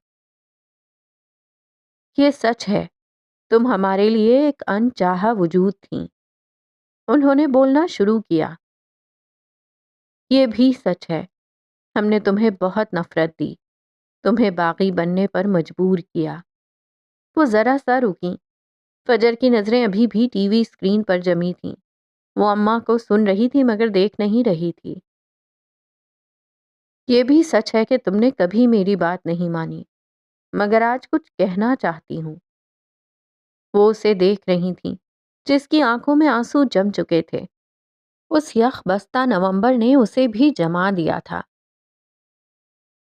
یہ سچ ہے، تم ہمارے لیے ایک انچاہا وجود تھیں۔ انہوں نے بولنا شروع کیا۔ یہ بھی سچ ہے، ہم نے تمہیں بہت نفرت دی، تمہیں باغی بننے پر مجبور کیا۔ وہ ذرا سا رکیں۔ فجر کی نظریں ابھی بھی ٹی وی اسکرین پر جمی تھیں۔ وہ اماں کو سن رہی تھی مگر دیکھ نہیں رہی تھی۔ یہ بھی سچ ہے کہ تم نے کبھی میری بات نہیں مانی، مگر آج کچھ کہنا چاہتی ہوں۔ وہ اسے دیکھ رہی تھیں، جس کی آنکھوں میں آنسو جم چکے تھے۔ اس یخ بستہ نومبر نے اسے بھی جما دیا تھا۔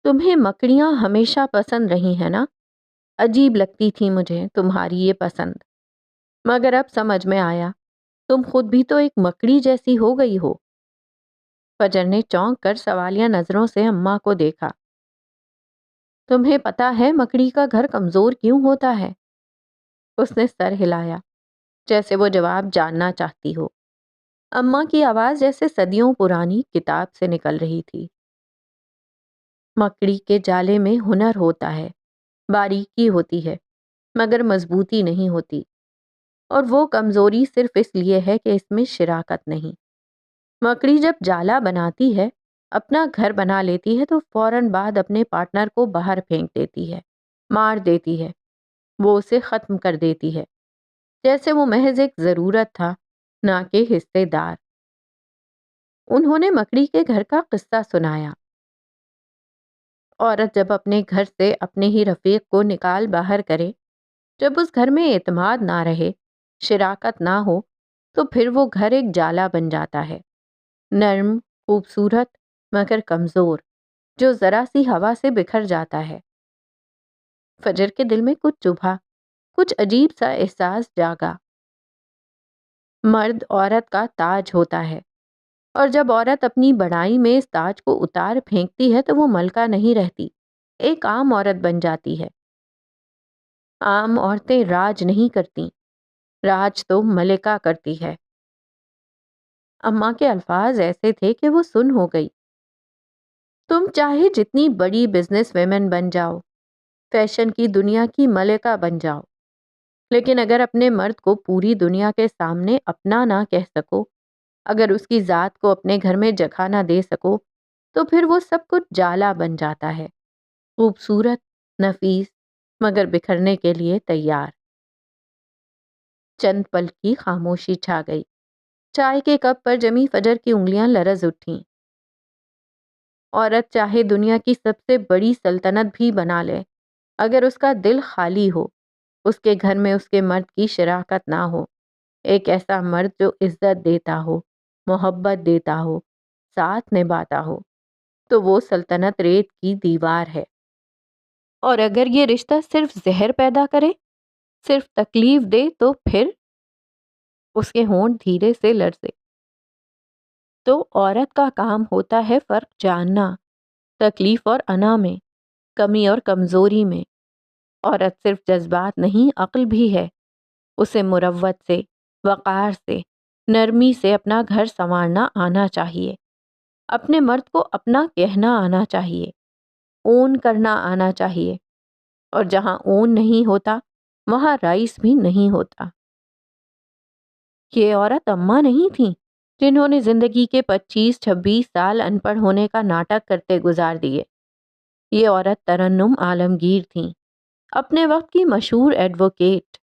تمہیں مکڑیاں ہمیشہ پسند رہی ہیں نا؟ عجیب لگتی تھی مجھے تمہاری یہ پسند، مگر اب سمجھ میں آیا تم خود بھی تو ایک مکڑی جیسی ہو گئی ہو۔ فجر نے چونک کر سوالیہ نظروں سے اماں کو دیکھا۔ تمہیں پتا ہے مکڑی کا گھر کمزور کیوں ہوتا ہے؟ اس نے سر ہلایا، جیسے وہ جواب جاننا چاہتی ہو۔ اماں کی آواز جیسے صدیوں پرانی کتاب سے نکل رہی تھی۔ مکڑی کے جالے میں ہنر ہوتا ہے، باریکی ہوتی ہے، مگر مضبوطی نہیں ہوتی، اور وہ کمزوری صرف اس لیے ہے کہ اس میں شراکت نہیں۔ مکڑی جب جالا بناتی ہے، اپنا گھر بنا لیتی ہے تو فوراً بعد اپنے پارٹنر کو باہر پھینک دیتی ہے، مار دیتی ہے، وہ اسے ختم کر دیتی ہے، جیسے وہ محض ایک ضرورت تھا، نہ کہ حصے دار۔ انہوں نے مکڑی کے گھر کا قصہ سنایا۔ عورت جب اپنے گھر سے اپنے ہی رفیق کو نکال باہر کرے، جب اس گھر میں اعتماد نہ رہے، شراکت نہ ہو، تو پھر وہ گھر ایک جالا بن جاتا ہے، نرم، خوبصورت، مگر کمزور، جو ذرا سی ہوا سے بکھر جاتا ہے۔ فجر کے دل میں کچھ چبھا، کچھ عجیب سا احساس جاگا۔ مرد عورت کا تاج ہوتا ہے، اور جب عورت اپنی بڑائی میں اس تاج کو اتار پھینکتی ہے تو وہ ملکہ نہیں رہتی، ایک عام عورت بن جاتی ہے۔ عام عورتیں راج نہیں کرتی، راج تو ملکہ کرتی ہے۔ اماں کے الفاظ ایسے تھے کہ وہ سن ہو گئی۔ تم چاہے جتنی بڑی بزنس ویمن بن جاؤ، فیشن کی دنیا کی ملکہ بن جاؤ، لیکن اگر اپنے مرد کو پوری دنیا کے سامنے اپنا نہ کہہ سکو، اگر اس کی ذات کو اپنے گھر میں جگہ نہ دے سکو، تو پھر وہ سب کچھ جالا بن جاتا ہے، خوبصورت، نفیس، مگر بکھرنے کے لیے تیار۔ چند پل کی خاموشی چھا گئی۔ چائے کے کپ پر جمی فجر کی انگلیاں لرز اٹھیں۔ عورت چاہے دنیا کی سب سے بڑی سلطنت بھی بنا لے، اگر اس کا دل خالی ہو، اس کے گھر میں اس کے مرد کی شراکت نہ ہو، ایک ایسا مرد جو عزت دیتا ہو، محبت دیتا ہو، ساتھ نبھاتا ہو، تو وہ سلطنت ریت کی دیوار ہے۔ اور اگر یہ رشتہ صرف زہر پیدا کرے، صرف تکلیف دے، تو پھر؟ اس کے ہونٹ دھیرے سے لرزے۔ تو عورت کا کام ہوتا ہے فرق جاننا، تکلیف اور انا میں، کمی اور کمزوری میں۔ عورت صرف جذبات نہیں، عقل بھی ہے۔ اسے مروت سے، وقار سے، نرمی سے اپنا گھر سنوارنا آنا چاہیے، اپنے مرد کو اپنا کہنا آنا چاہیے، اون کرنا آنا چاہیے، اور جہاں اون نہیں ہوتا وہاں رائس بھی نہیں ہوتا۔ یہ عورت اماں نہیں تھیں جنہوں نے زندگی کے 25-26 سال ان پڑھ ہونے کا ناٹک کرتے گزار دیے۔ یہ عورت ترنم عالمگیر تھیں، اپنے وقت کی مشہور ایڈوکیٹ۔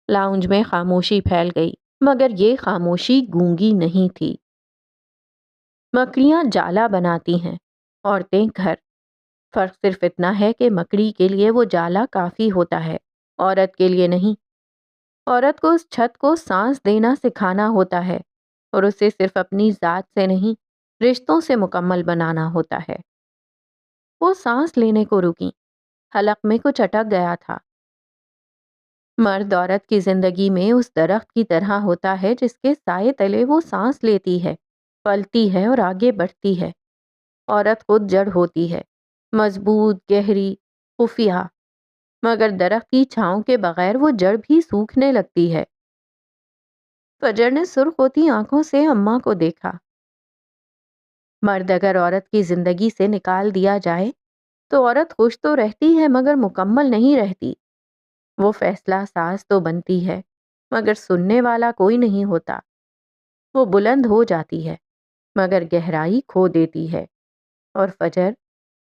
لاؤنج میں خاموشی پھیل گئی، مگر یہ خاموشی گونگی نہیں تھی۔ مکڑیاں جالا بناتی ہیں، عورتیں گھر۔ فرق صرف اتنا ہے کہ مکڑی کے لیے وہ جالا کافی ہوتا ہے، عورت کے لیے نہیں۔ عورت کو اس چھت کو سانس دینا سکھانا ہوتا ہے، اور اسے صرف اپنی ذات سے نہیں، رشتوں سے مکمل بنانا ہوتا ہے۔ وہ سانس لینے کو رکی، حلق میں کچھ اٹک گیا تھا۔ مرد عورت کی زندگی میں اس درخت کی طرح ہوتا ہے جس کے سائے تلے وہ سانس لیتی ہے، پلتی ہے اور آگے بڑھتی ہے۔ عورت خود جڑ ہوتی ہے، مضبوط، گہری، خفیہ۔ مگر درخت کی چھاؤں کے بغیر وہ جڑ بھی سوکھنے لگتی ہے۔ فجر نے سرخ ہوتی آنکھوں سے اماں کو دیکھا۔ مرد اگر عورت کی زندگی سے نکال دیا جائے تو عورت خوش تو رہتی ہے مگر مکمل نہیں رہتی۔ وہ فیصلہ ساز تو بنتی ہے مگر سننے والا کوئی نہیں ہوتا۔ وہ بلند ہو جاتی ہے مگر گہرائی کھو دیتی ہے۔ اور فجر،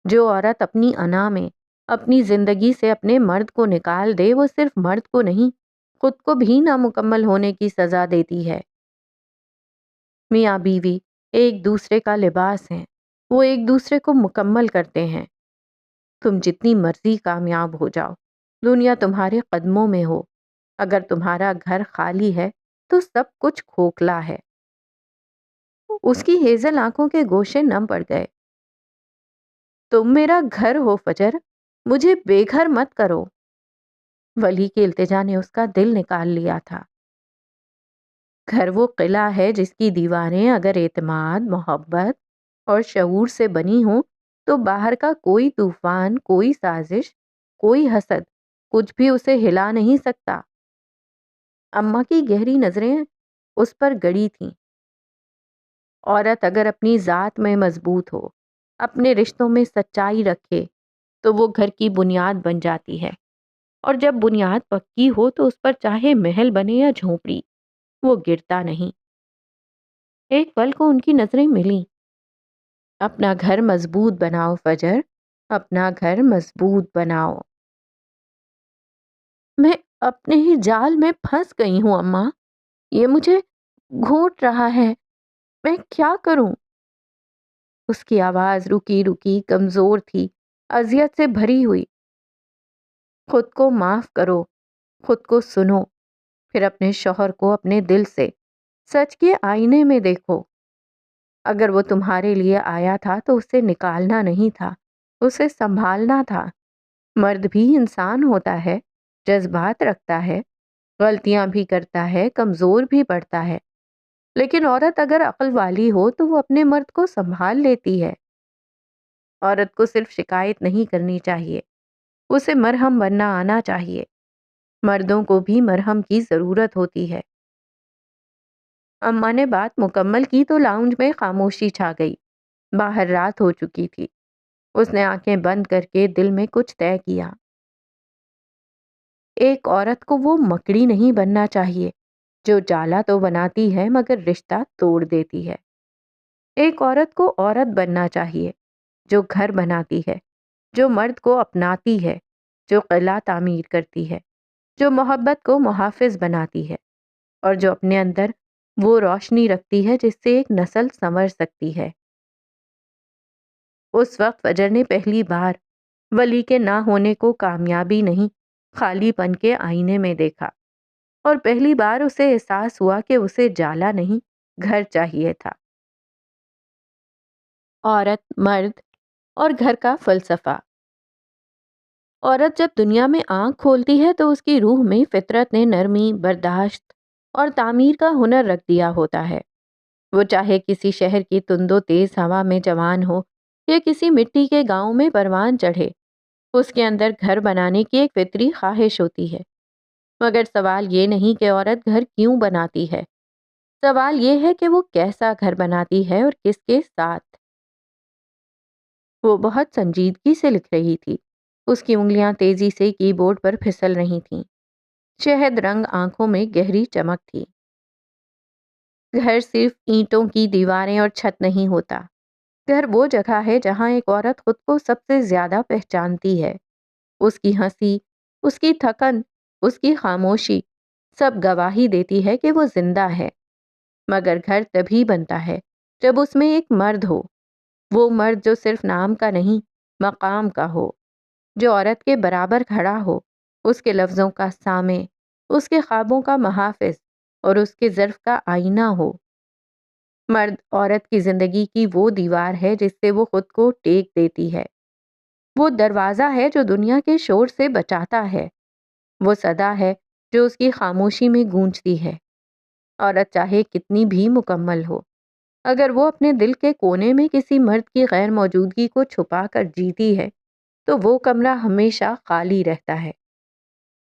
جو عورت اپنی انا میں اپنی زندگی سے اپنے مرد کو نکال دے، وہ صرف مرد کو نہیں، خود کو بھی نامکمل ہونے کی سزا دیتی ہے۔ میاں بیوی ایک دوسرے کا لباس ہیں، وہ ایک دوسرے کو مکمل کرتے ہیں۔ تم جتنی مرضی کامیاب ہو جاؤ، دنیا تمہارے قدموں میں ہو، اگر تمہارا گھر خالی ہے تو سب کچھ کھوکھلا ہے۔ اس کی ہیزل آنکھوں کے گوشے نم پڑ گئے۔ تم میرا گھر ہو فجر، مجھے بے گھر مت کرو۔ ولی کی التجا نے اس کا دل نکال لیا تھا۔ گھر وہ قلعہ ہے جس کی دیواریں اگر اعتماد، محبت اور شعور سے بنی ہوں تو باہر کا کوئی طوفان، کوئی سازش، کوئی حسد، کچھ بھی اسے ہلا نہیں سکتا۔ اماں کی گہری نظریں اس پر گڑی تھیں۔ عورت اگر اپنی ذات میں مضبوط ہو، اپنے رشتوں میں سچائی رکھے تو وہ گھر کی بنیاد بن جاتی ہے، اور جب بنیاد پکی ہو تو اس پر چاہے محل بنے یا جھونپڑی، وہ گرتا نہیں۔ ایک پل کو ان کی نظریں ملیں۔ اپنا گھر مضبوط بناؤ فجر، اپنا گھر مضبوط بناؤ۔ میں اپنے ہی جال میں پھنس گئی ہوں اماں، یہ مجھے گھونٹ رہا ہے، میں کیا کروں؟ اس کی آواز رکی رکی کمزور تھی، اذیت سے بھری ہوئی۔ خود کو معاف کرو، خود کو سنو، پھر اپنے شوہر کو اپنے دل سے، سچ کے آئینے میں دیکھو۔ اگر وہ تمہارے لیے آیا تھا تو اسے نکالنا نہیں تھا، اسے سنبھالنا تھا۔ مرد بھی انسان ہوتا ہے، جذبات رکھتا ہے، غلطیاں بھی کرتا ہے، کمزور بھی پڑتا ہے، لیکن عورت اگر عقل والی ہو تو وہ اپنے مرد کو سنبھال لیتی ہے۔ عورت کو صرف شکایت نہیں کرنی چاہیے، اسے مرہم بننا آنا چاہیے۔ مردوں کو بھی مرہم کی ضرورت ہوتی ہے۔ اماں نے بات مکمل کی تو لاؤنج میں خاموشی چھا گئی۔ باہر رات ہو چکی تھی۔ اس نے آنکھیں بند کر کے دل میں کچھ طے کیا۔ ایک عورت کو وہ مکڑی نہیں بننا چاہیے جو جالا تو بناتی ہے مگر رشتہ توڑ دیتی ہے۔ ایک عورت کو عورت بننا چاہیے جو گھر بناتی ہے، جو مرد کو اپناتی ہے، جو قلعہ تعمیر کرتی ہے، جو محبت کو محافظ بناتی ہے، اور جو اپنے اندر وہ روشنی رکھتی ہے جس سے ایک نسل سنور سکتی ہے۔ اس وقت فجر نے پہلی بار ولی کے نہ ہونے کو کامیابی نہیں، خالی پن کے آئینے میں دیکھا، اور پہلی بار اسے احساس ہوا کہ اسے جالا نہیں، گھر چاہیے تھا۔ عورت، مرد اور گھر کا فلسفہ۔ عورت جب دنیا میں آنکھ کھولتی ہے تو اس کی روح میں فطرت نے نرمی، برداشت اور تعمیر کا ہنر رکھ دیا ہوتا ہے۔ وہ چاہے کسی شہر کی تند و تیز ہوا میں جوان ہو یا کسی مٹی کے گاؤں میں پروان چڑھے، اس کے اندر گھر بنانے کی ایک فطری خواہش ہوتی ہے۔ مگر سوال یہ نہیں کہ عورت گھر کیوں بناتی ہے، سوال یہ ہے کہ وہ کیسا گھر بناتی ہے اور کس کے ساتھ۔ وہ بہت سنجیدگی سے لکھ رہی تھی۔ اس کی انگلیاں تیزی سے کی بورڈ پر پھسل رہی تھیں۔ شہد رنگ آنکھوں میں گہری چمک تھی۔ گھر صرف اینٹوں کی دیواریں اور چھت نہیں ہوتا۔ گھر وہ جگہ ہے جہاں ایک عورت خود کو سب سے زیادہ پہچانتی ہے۔ اس کی ہنسی، اس کی تھکن، اس کی خاموشی، سب گواہی دیتی ہے کہ وہ زندہ ہے۔ مگر گھر تبھی بنتا ہے جب اس میں ایک مرد ہو، وہ مرد جو صرف نام کا نہیں، مقام کا ہو، جو عورت کے برابر کھڑا ہو، اس کے لفظوں کا سامع، اس کے خوابوں کا محافظ اور اس کے ظرف کا آئینہ ہو۔ مرد عورت کی زندگی کی وہ دیوار ہے جس سے وہ خود کو ٹیک دیتی ہے۔ وہ دروازہ ہے جو دنیا کے شور سے بچاتا ہے۔ وہ صدا ہے جو اس کی خاموشی میں گونجتی ہے۔ عورت چاہے کتنی بھی مکمل ہو، اگر وہ اپنے دل کے کونے میں کسی مرد کی غیر موجودگی کو چھپا کر جیتی ہے تو وہ کمرہ ہمیشہ خالی رہتا ہے۔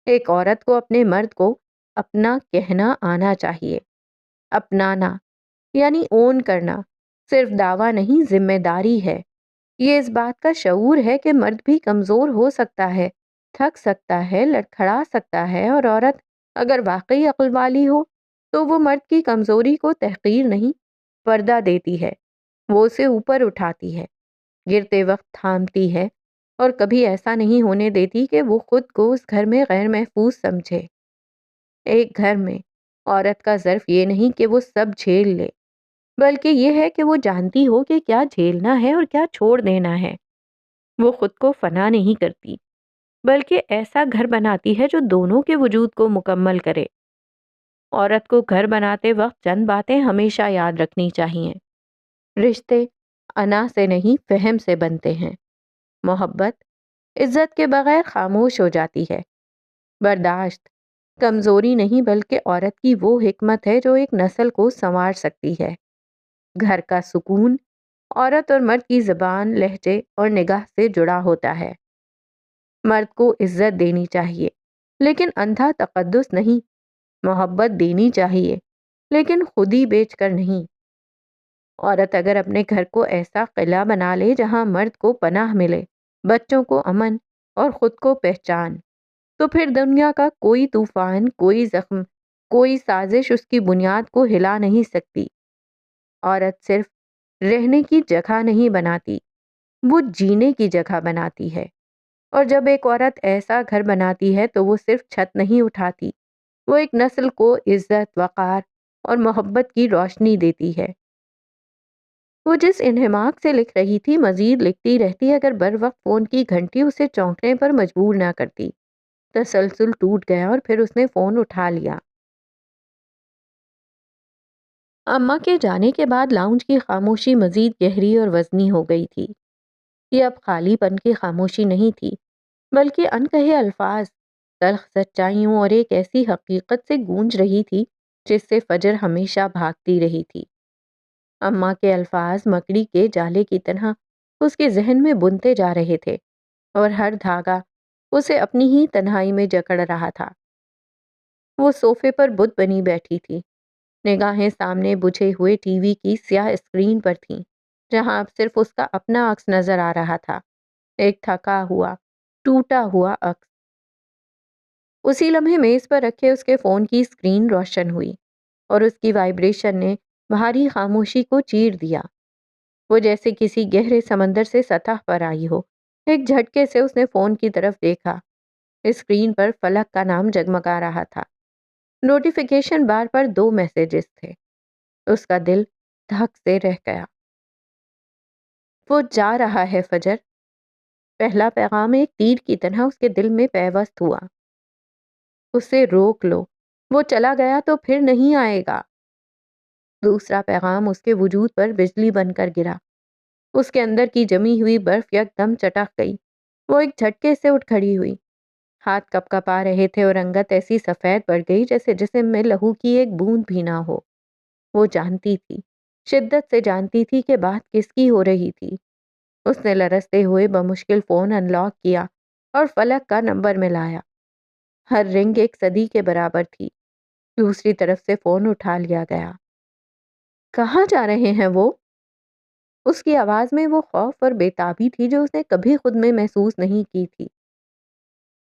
ایک عورت کو اپنے مرد کو اپنا کہنا آنا چاہیے۔ اپنانا یعنی اون کرنا صرف دعویٰ نہیں، ذمہ داری ہے۔ یہ اس بات کا شعور ہے کہ مرد بھی کمزور ہو سکتا ہے، تھک سکتا ہے، لڑکھڑا سکتا ہے، اور عورت اگر واقعی عقل والی ہو تو وہ مرد کی کمزوری کو تحقیر نہیں، پردہ دیتی ہے، وہ اسے اوپر اٹھاتی ہے، گرتے وقت تھامتی ہے، اور کبھی ایسا نہیں ہونے دیتی کہ وہ خود کو اس گھر میں غیر محفوظ سمجھے۔ ایک گھر میں عورت کا ظرف یہ نہیں کہ وہ سب جھیل لے، بلکہ یہ ہے کہ وہ جانتی ہو کہ کیا جھیلنا ہے اور کیا چھوڑ دینا ہے۔ وہ خود کو فنا نہیں کرتی، بلکہ ایسا گھر بناتی ہے جو دونوں کے وجود کو مکمل کرے۔ عورت کو گھر بناتے وقت چند باتیں ہمیشہ یاد رکھنی چاہیے۔ رشتے انا سے نہیں، فہم سے بنتے ہیں۔ محبت عزت کے بغیر خاموش ہو جاتی ہے۔ برداشت کمزوری نہیں، بلکہ عورت کی وہ حکمت ہے جو ایک نسل کو سنوار سکتی ہے۔ گھر کا سکون عورت اور مرد کی زبان، لہجے اور نگاہ سے جڑا ہوتا ہے۔ مرد کو عزت دینی چاہیے، لیکن اندھا تقدس نہیں۔ محبت دینی چاہیے، لیکن خود ہی بیچ کر نہیں۔ عورت اگر اپنے گھر کو ایسا قلعہ بنا لے جہاں مرد کو پناہ ملے، بچوں کو امن اور خود کو پہچان، تو پھر دنیا کا کوئی طوفان، کوئی زخم، کوئی سازش اس کی بنیاد کو ہلا نہیں سکتی۔ عورت صرف رہنے کی جگہ نہیں بناتی، وہ جینے کی جگہ بناتی ہے۔ اور جب ایک عورت ایسا گھر بناتی ہے تو وہ صرف چھت نہیں اٹھاتی، وہ ایک نسل کو عزت، وقار اور محبت کی روشنی دیتی ہے۔ وہ جس انہماک سے لکھ رہی تھی، مزید لکھتی رہتی اگر بر وقت فون کی گھنٹی اسے چونکنے پر مجبور نہ کرتی۔ تسلسل ٹوٹ گیا اور پھر اس نے فون اٹھا لیا۔ اماں کے جانے کے بعد لاؤنج کی خاموشی مزید گہری اور وزنی ہو گئی تھی۔ یہ اب خالی پن کی خاموشی نہیں تھی، بلکہ انکہے الفاظ، تلخ سچائیوں اور ایک ایسی حقیقت سے گونج رہی تھی جس سے فجر ہمیشہ بھاگتی رہی تھی۔ اماں کے الفاظ مکڑی کے جالے کی طرح اس کے ذہن میں بنتے جا رہے تھے، اور ہر دھاگا اسے اپنی ہی تنہائی میں جکڑ رہا تھا۔ وہ صوفے پر بت بنی بیٹھی تھی، نگاہیں سامنے بجھے ہوئے ٹی وی کی سیاہ اسکرین پر تھیں، جہاں اب صرف اس کا اپنا عکس نظر آ رہا تھا، ایک تھکا ہوا، ٹوٹا ہوا عکس۔ اسی لمحے میز پر رکھے اس کے فون کی اسکرین روشن ہوئی، اور اس کی وائبریشن نے بھاری خاموشی کو چیر دیا۔ وہ جیسے کسی گہرے سمندر سے سطح پر آئی ہو۔ ایک جھٹکے سے اس نے فون کی طرف دیکھا۔ اسکرین پر فلک کا نام جگمگا رہا تھا۔ نوٹیفیکیشن بار پر 2 میسیجز تھے۔ اس کا دل دھک سے رہ گیا۔ وہ جا رہا ہے فجر۔ پہلا پیغام ایک تیر کی طرح اس کے دل میں پیوست ہوا۔ اسے روک لو، وہ چلا گیا تو پھر نہیں آئے گا۔ دوسرا پیغام اس کے وجود پر بجلی بن کر گرا۔ اس کے اندر کی جمی ہوئی برف یکدم چٹک گئی۔ وہ ایک جھٹکے سے اٹھ کھڑی ہوئی۔ ہاتھ کپ کپا رہے تھے اور رنگت ایسی سفید پڑ گئی جیسے جسم میں لہو کی ایک بوند بھی نہ ہو۔ وہ جانتی تھی، شدت سے جانتی تھی کہ بات کس کی ہو رہی تھی۔ اس نے لرزتے ہوئے بمشکل فون ان لاک کیا اور فلک کا نمبر ملایا۔ ہر رنگ ایک صدی کے برابر تھی۔ دوسری طرف سے فون اٹھا لیا گیا۔ کہاں جا رہے ہیں وہ؟ اس کی آواز میں وہ خوف اور بےتابی تھی جو اس نے کبھی خود میں محسوس نہیں کی تھی۔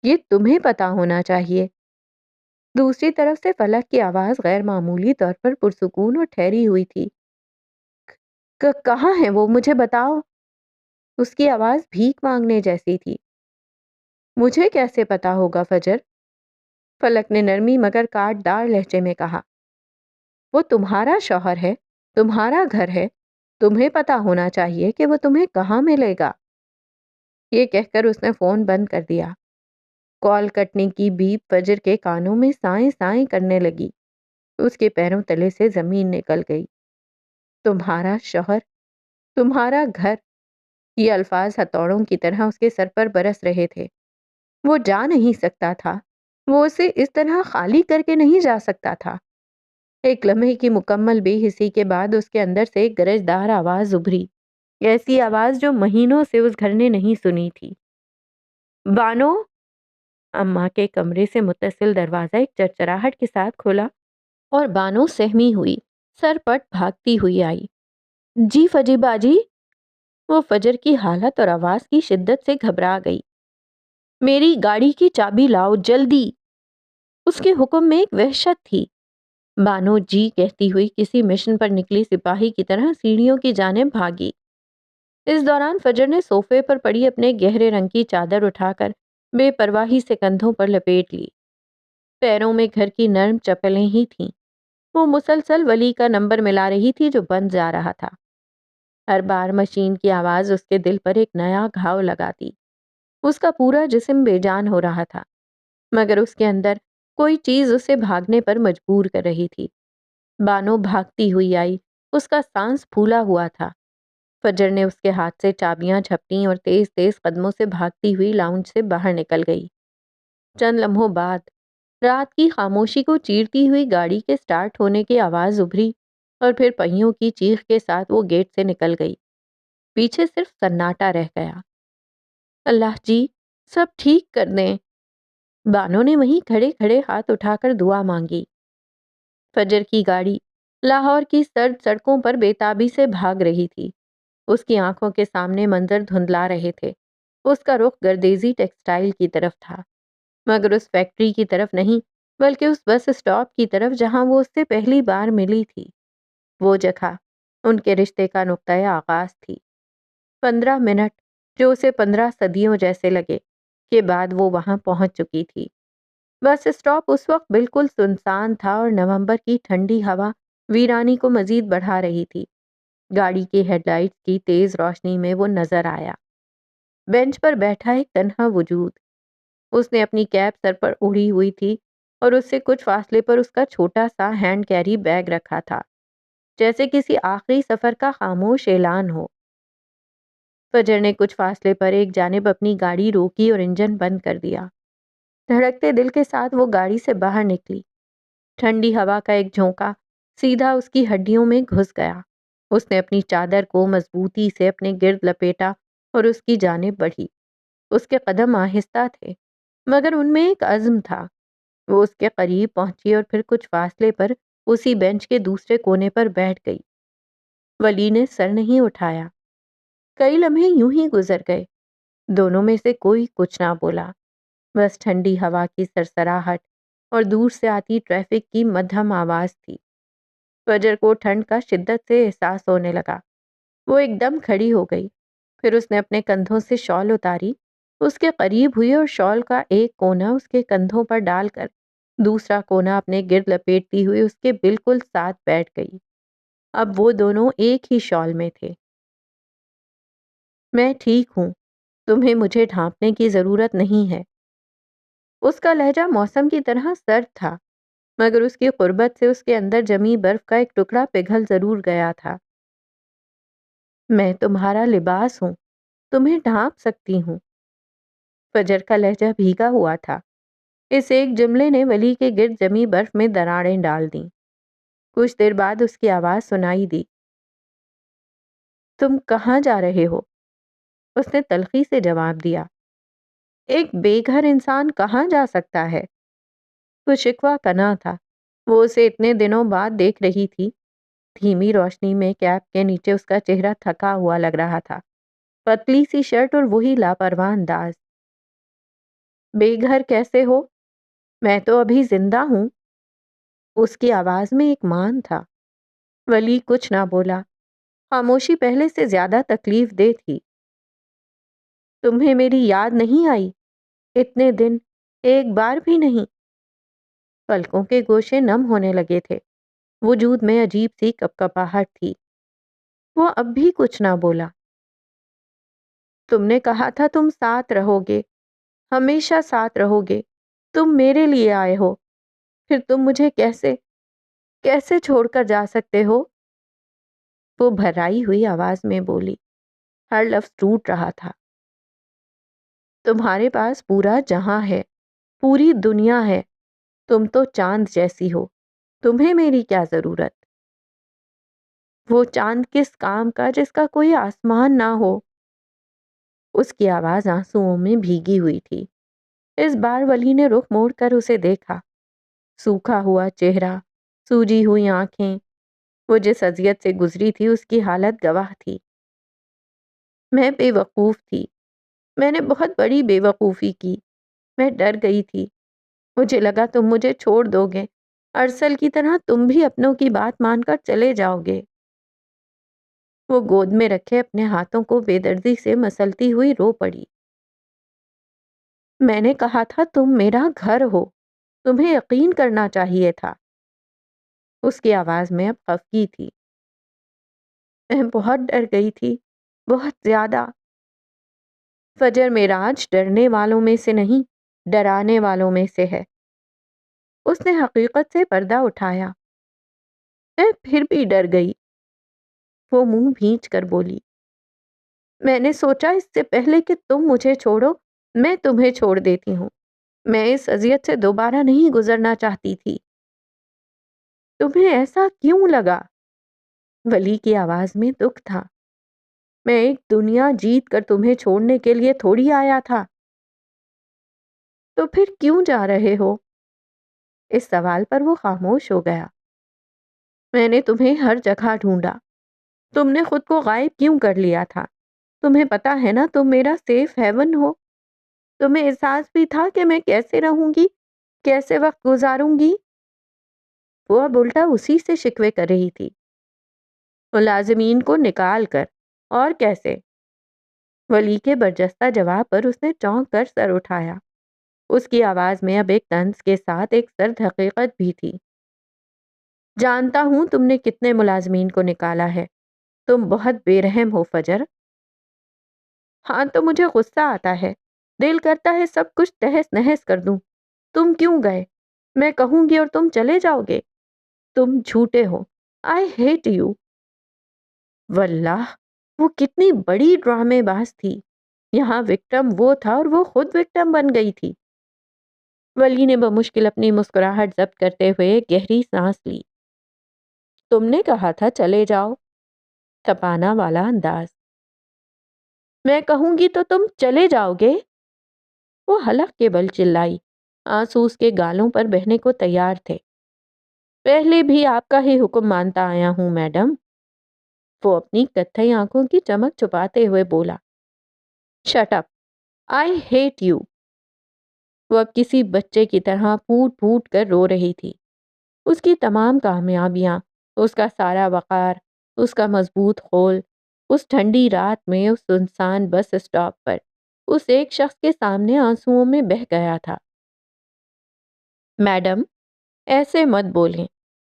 یہ تمہیں پتا ہونا چاہیے۔ دوسری طرف سے فلک کی آواز غیر معمولی طور پر پرسکون اور ٹھہری ہوئی تھی۔ کہاں ہیں وہ؟ مجھے بتاؤ۔ اس کی آواز بھیک مانگنے جیسی تھی۔ مجھے کیسے پتا ہوگا فجر؟ فلک نے نرمی مگر کاٹ دار لہجے میں کہا۔ وہ تمہارا شوہر ہے، تمہارا گھر ہے، تمہیں پتا ہونا چاہیے کہ وہ تمہیں کہاں ملے گا۔ یہ کہہ کر اس نے فون بند کر دیا۔ کال کٹنے کی بیپ فجر کے کانوں میں سائیں سائیں کرنے لگی۔ اس کے پیروں تلے سے زمین نکل گئی۔ تمہارا شوہر، تمہارا گھر، یہ الفاظ ہتھوڑوں کی طرح اس کے سر پر برس رہے تھے۔ وہ جا نہیں سکتا تھا، وہ اسے اس طرح خالی کر کے نہیں جا سکتا تھا۔ ایک لمحے کی مکمل بے حسی کے بعد اس کے اندر سے ایک گرجدار آواز ابھری، ایسی آواز جو مہینوں سے اس گھر نے نہیں سنی تھی۔ بانو! اماں کے کمرے سے متصل دروازہ ایک چرچراہٹ کے ساتھ کھلا اور بانو سہمی ہوئی سر پٹ بھاگتی ہوئی آئی۔ جی فجی باجی! وہ فجر کی حالت اور آواز کی شدت سے گھبرا گئی۔ میری گاڑی کی چابی لاؤ جلدی! اس کے حکم میں ایک وحشت تھی۔ بانو جی کہتی ہوئی کسی مشن پر نکلی سپاہی کی طرح سیڑھیوں کی جانب بھاگی۔ اس دوران فجر نے صوفے پر پڑی اپنے گہرے رنگ کی چادر اٹھا کر بے پرواہی سے کندھوں پر لپیٹ لی۔ پیروں میں گھر کی نرم چپلیں ہی تھیں۔ وہ مسلسل ولی کا نمبر ملا رہی تھی جو بند جا رہا تھا۔ ہر بار مشین کی آواز اس کے دل پر ایک نیا گھاؤ لگاتی۔ اس کا پورا جسم بے جان ہو رہا تھا، مگر اس کے اندر کوئی چیز اسے بھاگنے پر مجبور کر رہی تھی۔ بانو بھاگتی ہوئی آئی، اس کا سانس پھولا ہوا تھا۔ فجر نے اس کے ہاتھ سے چابیاں جھپٹیں اور تیز تیز قدموں سے بھاگتی ہوئی لاؤنج سے باہر نکل گئی۔ چند لمحوں بعد رات کی خاموشی کو چیرتی ہوئی گاڑی کے سٹارٹ ہونے کی آواز ابھری اور پھر پہیوں کی چیخ کے ساتھ وہ گیٹ سے نکل گئی۔ پیچھے صرف سناٹا رہ گیا۔ اللہ جی، سب ٹھیک کر دیں۔ بانو نے وہیں کھڑے کھڑے ہاتھ اٹھا کر دعا مانگی۔ فجر کی گاڑی لاہور کی سرد سڑکوں پر بے تابی سے بھاگ رہی تھی۔ اس کی آنکھوں کے سامنے منظر دھندلا رہے تھے۔ اس کا رخ گردیزی ٹیکسٹائل کی طرف تھا، مگر اس فیکٹری کی طرف نہیں، بلکہ اس بس اسٹاپ کی طرف جہاں وہ اس سے پہلی بار ملی تھی۔ وہ جگہ ان کے رشتے کا نقطۂ آغاز تھی۔ 15 منٹ جو اسے 15 صدیوں جیسے لگے کے بعد وہ وہاں پہنچ چکی تھی۔ بس اسٹاپ اس وقت بالکل سنسان تھا اور نومبر کی ٹھنڈی ہوا ویرانی کو مزید بڑھا رہی تھی۔ گاڑی کی ہیڈ لائٹس کی تیز روشنی میں وہ نظر آیا۔ بینچ پر بیٹھا ایک تنہا وجود۔ اس نے اپنی کیپ سر پر اڑی ہوئی تھی اور اس سے کچھ فاصلے پر اس کا چھوٹا سا ہینڈ کیری بیگ رکھا تھا، جیسے کسی آخری سفر کا خاموش اعلان ہو۔ فجر نے کچھ فاصلے پر ایک جانب اپنی گاڑی روکی اور انجن بند کر دیا۔ دھڑکتے دل کے ساتھ وہ گاڑی سے باہر نکلی۔ ٹھنڈی ہوا کا ایک جھونکا سیدھا اس کی ہڈیوں میں گھس گیا۔ اس نے اپنی چادر کو مضبوطی سے اپنے گرد لپیٹا اور اس کی جانب بڑھی۔ اس کے قدم آہستہ تھے، مگر ان میں ایک عزم تھا۔ وہ اس کے قریب پہنچی اور پھر کچھ فاصلے پر اسی بینچ کے دوسرے کونے پر بیٹھ گئی۔ ولی نے سر نہیں اٹھایا۔ کئی لمحے یوں ہی گزر گئے۔ دونوں میں سے کوئی کچھ نہ بولا، بس ٹھنڈی ہوا کی سرسراہٹ اور دور سے آتی ٹریفک کی مدھم آواز تھی۔ فجر کو ٹھنڈ کا شدت سے احساس ہونے لگا۔ وہ ایک دم کھڑی ہو گئی، پھر اس نے اپنے کندھوں سے شال اتاری، اس کے قریب ہوئی اور شال کا ایک کونا اس کے کندھوں پر ڈال کر دوسرا کونا اپنے گرد لپیٹتی ہوئی اس کے بالکل ساتھ بیٹھ گئی۔ اب وہ دونوں ایک ہی شال میں تھے۔ میں ٹھیک ہوں، تمہیں مجھے ڈھانپنے کی ضرورت نہیں ہے۔ اس کا لہجہ موسم کی طرح سرد تھا، مگر اس کی قربت سے اس کے اندر جمی برف کا ایک ٹکڑا پگھل ضرور گیا تھا۔ میں تمہارا لباس ہوں، تمہیں ڈھانپ سکتی ہوں۔ فجر کا لہجہ بھیگا ہوا تھا۔ اس ایک جملے نے ولی کے گرد جمی برف میں دراڑیں ڈال دیں۔ کچھ دیر بعد اس کی آواز سنائی دی۔ تم کہاں جا رہے ہو؟ اس نے تلخی سے جواب دیا۔ ایک بے گھر انسان کہاں جا سکتا ہے؟ وہ شکوہ کنا تھا۔ وہ اسے اتنے دنوں بعد دیکھ رہی تھی۔ دھیمی روشنی میں کیپ کے نیچے اس کا چہرہ تھکا ہوا لگ رہا تھا، پتلی سی شرٹ اور وہی لاپرواہ انداز۔ بے گھر کیسے ہو؟ میں تو ابھی زندہ ہوں۔ اس کی آواز میں ایک مان تھا۔ ولی کچھ نہ بولا۔ خاموشی پہلے سے زیادہ تکلیف دہ تھی۔ تمہیں میری یاد نہیں آئی؟ اتنے دن، ایک بار بھی نہیں؟ پلکوں کے گوشے نم ہونے لگے تھے۔ وجود میں عجیب سی کپکپاہٹ تھی۔ وہ اب بھی کچھ نہ بولا۔ تم نے کہا تھا تم ساتھ رہو گے، ہمیشہ ساتھ رہو گے، تم میرے لیے آئے ہو، پھر تم مجھے کیسے چھوڑ کر جا سکتے ہو؟ وہ بھرائی ہوئی آواز میں بولی، ہر لفظ ٹوٹ رہا تھا۔ تمہارے پاس پورا جہاں ہے، پوری دنیا ہے، تم تو چاند جیسی ہو، تمہیں میری کیا ضرورت؟ وہ چاند کس کام کا جس کا کوئی آسمان نہ ہو؟ اس کی آواز آنسوؤں میں بھیگی ہوئی تھی۔ اس بار ولی نے رخ موڑ کر اسے دیکھا۔ سوکھا ہوا چہرہ، سوجی ہوئی آنکھیں، وہ جس اذیت سے گزری تھی اس کی حالت گواہ تھی۔ میں بے وقوف تھی، میں نے بہت بڑی بے وقوفی کی، میں ڈر گئی تھی، مجھے لگا تم مجھے چھوڑ دو گے، ارسل کی طرح تم بھی اپنوں کی بات مان کر چلے جاؤ گے۔ وہ گود میں رکھے اپنے ہاتھوں کو بے دردی سے مسلتی ہوئی رو پڑی۔ میں نے کہا تھا تم میرا گھر ہو، تمہیں یقین کرنا چاہیے تھا۔ اس کی آواز میں اب خفگی تھی۔ میں بہت ڈر گئی تھی، بہت زیادہ۔ فجر معراج ڈرنے والوں میں سے نہیں، ڈرانے والوں میں سے ہے۔ اس نے حقیقت سے پردہ اٹھایا۔ میں پھر بھی ڈر گئی۔ وہ منہ بھینچ کر بولی، میں نے سوچا اس سے پہلے کہ تم مجھے چھوڑو، میں تمہیں چھوڑ دیتی ہوں۔ میں اس اذیت سے دوبارہ نہیں گزرنا چاہتی تھی۔ تمہیں ایسا کیوں لگا؟ ولی کی آواز میں دکھ تھا۔ میں ایک دنیا جیت کر تمہیں چھوڑنے کے لیے تھوڑی آیا تھا۔ تو پھر کیوں جا رہے ہو؟ اس سوال پر وہ خاموش ہو گیا۔ میں نے تمہیں ہر جگہ ڈھونڈا، تم نے خود کو غائب کیوں کر لیا تھا؟ تمہیں پتا ہے نا تم میرا سیف ہیون ہو۔ تمہیں احساس بھی تھا کہ میں کیسے رہوں گی، کیسے وقت گزاروں گی؟ وہ اب الٹا اسی سے شکوے کر رہی تھی۔ ملازمین کو نکال کر، اور کیسے؟ ولی کے برجستہ جواب پر اس نے چونک کر سر اٹھایا۔ اس کی آواز میں اب ایک طنز کے ساتھ ایک سرد حقیقت بھی تھی۔ جانتا ہوں تم نے کتنے ملازمین کو نکالا ہے، تم بہت بے رحم ہو فجر۔ ہاں تو مجھے غصہ آتا ہے، دل کرتا ہے سب کچھ تہس نہس کر دوں۔ تم کیوں گئے؟ میں کہوں گی اور تم چلے جاؤ گے؟ تم جھوٹے ہو، آئی ہیٹ یو۔ واللہ وہ کتنی بڑی ڈرامے باز تھی۔ یہاں وکٹم وہ تھا اور وہ خود وکٹم بن گئی تھی۔ ولی نے بمشکل اپنی مسکراہٹ ضبط کرتے ہوئے گہری سانس لی۔ تم نے کہا تھا چلے جاؤ، تپانا والا انداز۔ میں کہوں گی تو تم چلے جاؤ گے؟ وہ حلق کے بل چلائی، آنسو اس کے گالوں پر بہنے کو تیار تھے۔ پہلے بھی آپ کا ہی حکم مانتا آیا ہوں میڈم۔ وہ اپنی کتھئی آنکھوں کی چمک چھپاتے ہوئے بولا۔ Shut up, I hate you. وہ اب کسی بچے کی طرح پھوٹ پھوٹ کر رو رہی تھی۔ اس کی تمام کامیابیاں، اس کا سارا وقار، اس کا مضبوط خول، اس ٹھنڈی رات میں اس سنسان بس اسٹاپ پر اس ایک شخص کے سامنے آنسوؤں میں بہہ گیا تھا۔ میڈم، ایسے مت بولیں،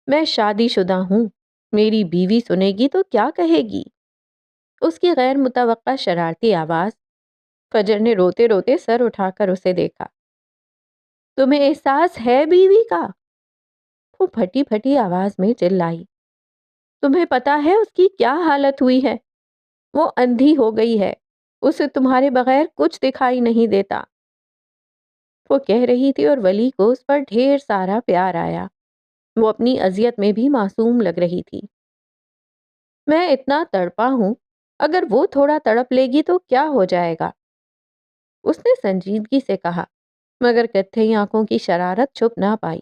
میں شادی شدہ ہوں، میری بیوی سنے گی تو کیا کہے گی؟ اس کی غیر متوقع شرارتی آواز۔ فجر نے روتے روتے سر اٹھا کر اسے دیکھا۔ تمہیں احساس ہے بیوی کا؟ وہ پھٹی پھٹی آواز میں چلائی۔ تمہیں پتا ہے اس کی کیا حالت ہوئی ہے؟ وہ اندھی ہو گئی ہے، اسے تمہارے بغیر کچھ دکھائی نہیں دیتا۔ وہ کہہ رہی تھی اور ولی کو اس پر ڈھیر سارا پیار آیا۔ وہ اپنی اذیت میں بھی معصوم لگ رہی تھی۔ میں اتنا تڑپا ہوں، اگر وہ تھوڑا تڑپ لے گی تو کیا ہو جائے گا؟ اس نے سنجیدگی سے کہا، مگر کتھئی آنکھوں کی شرارت چھپ نہ پائی۔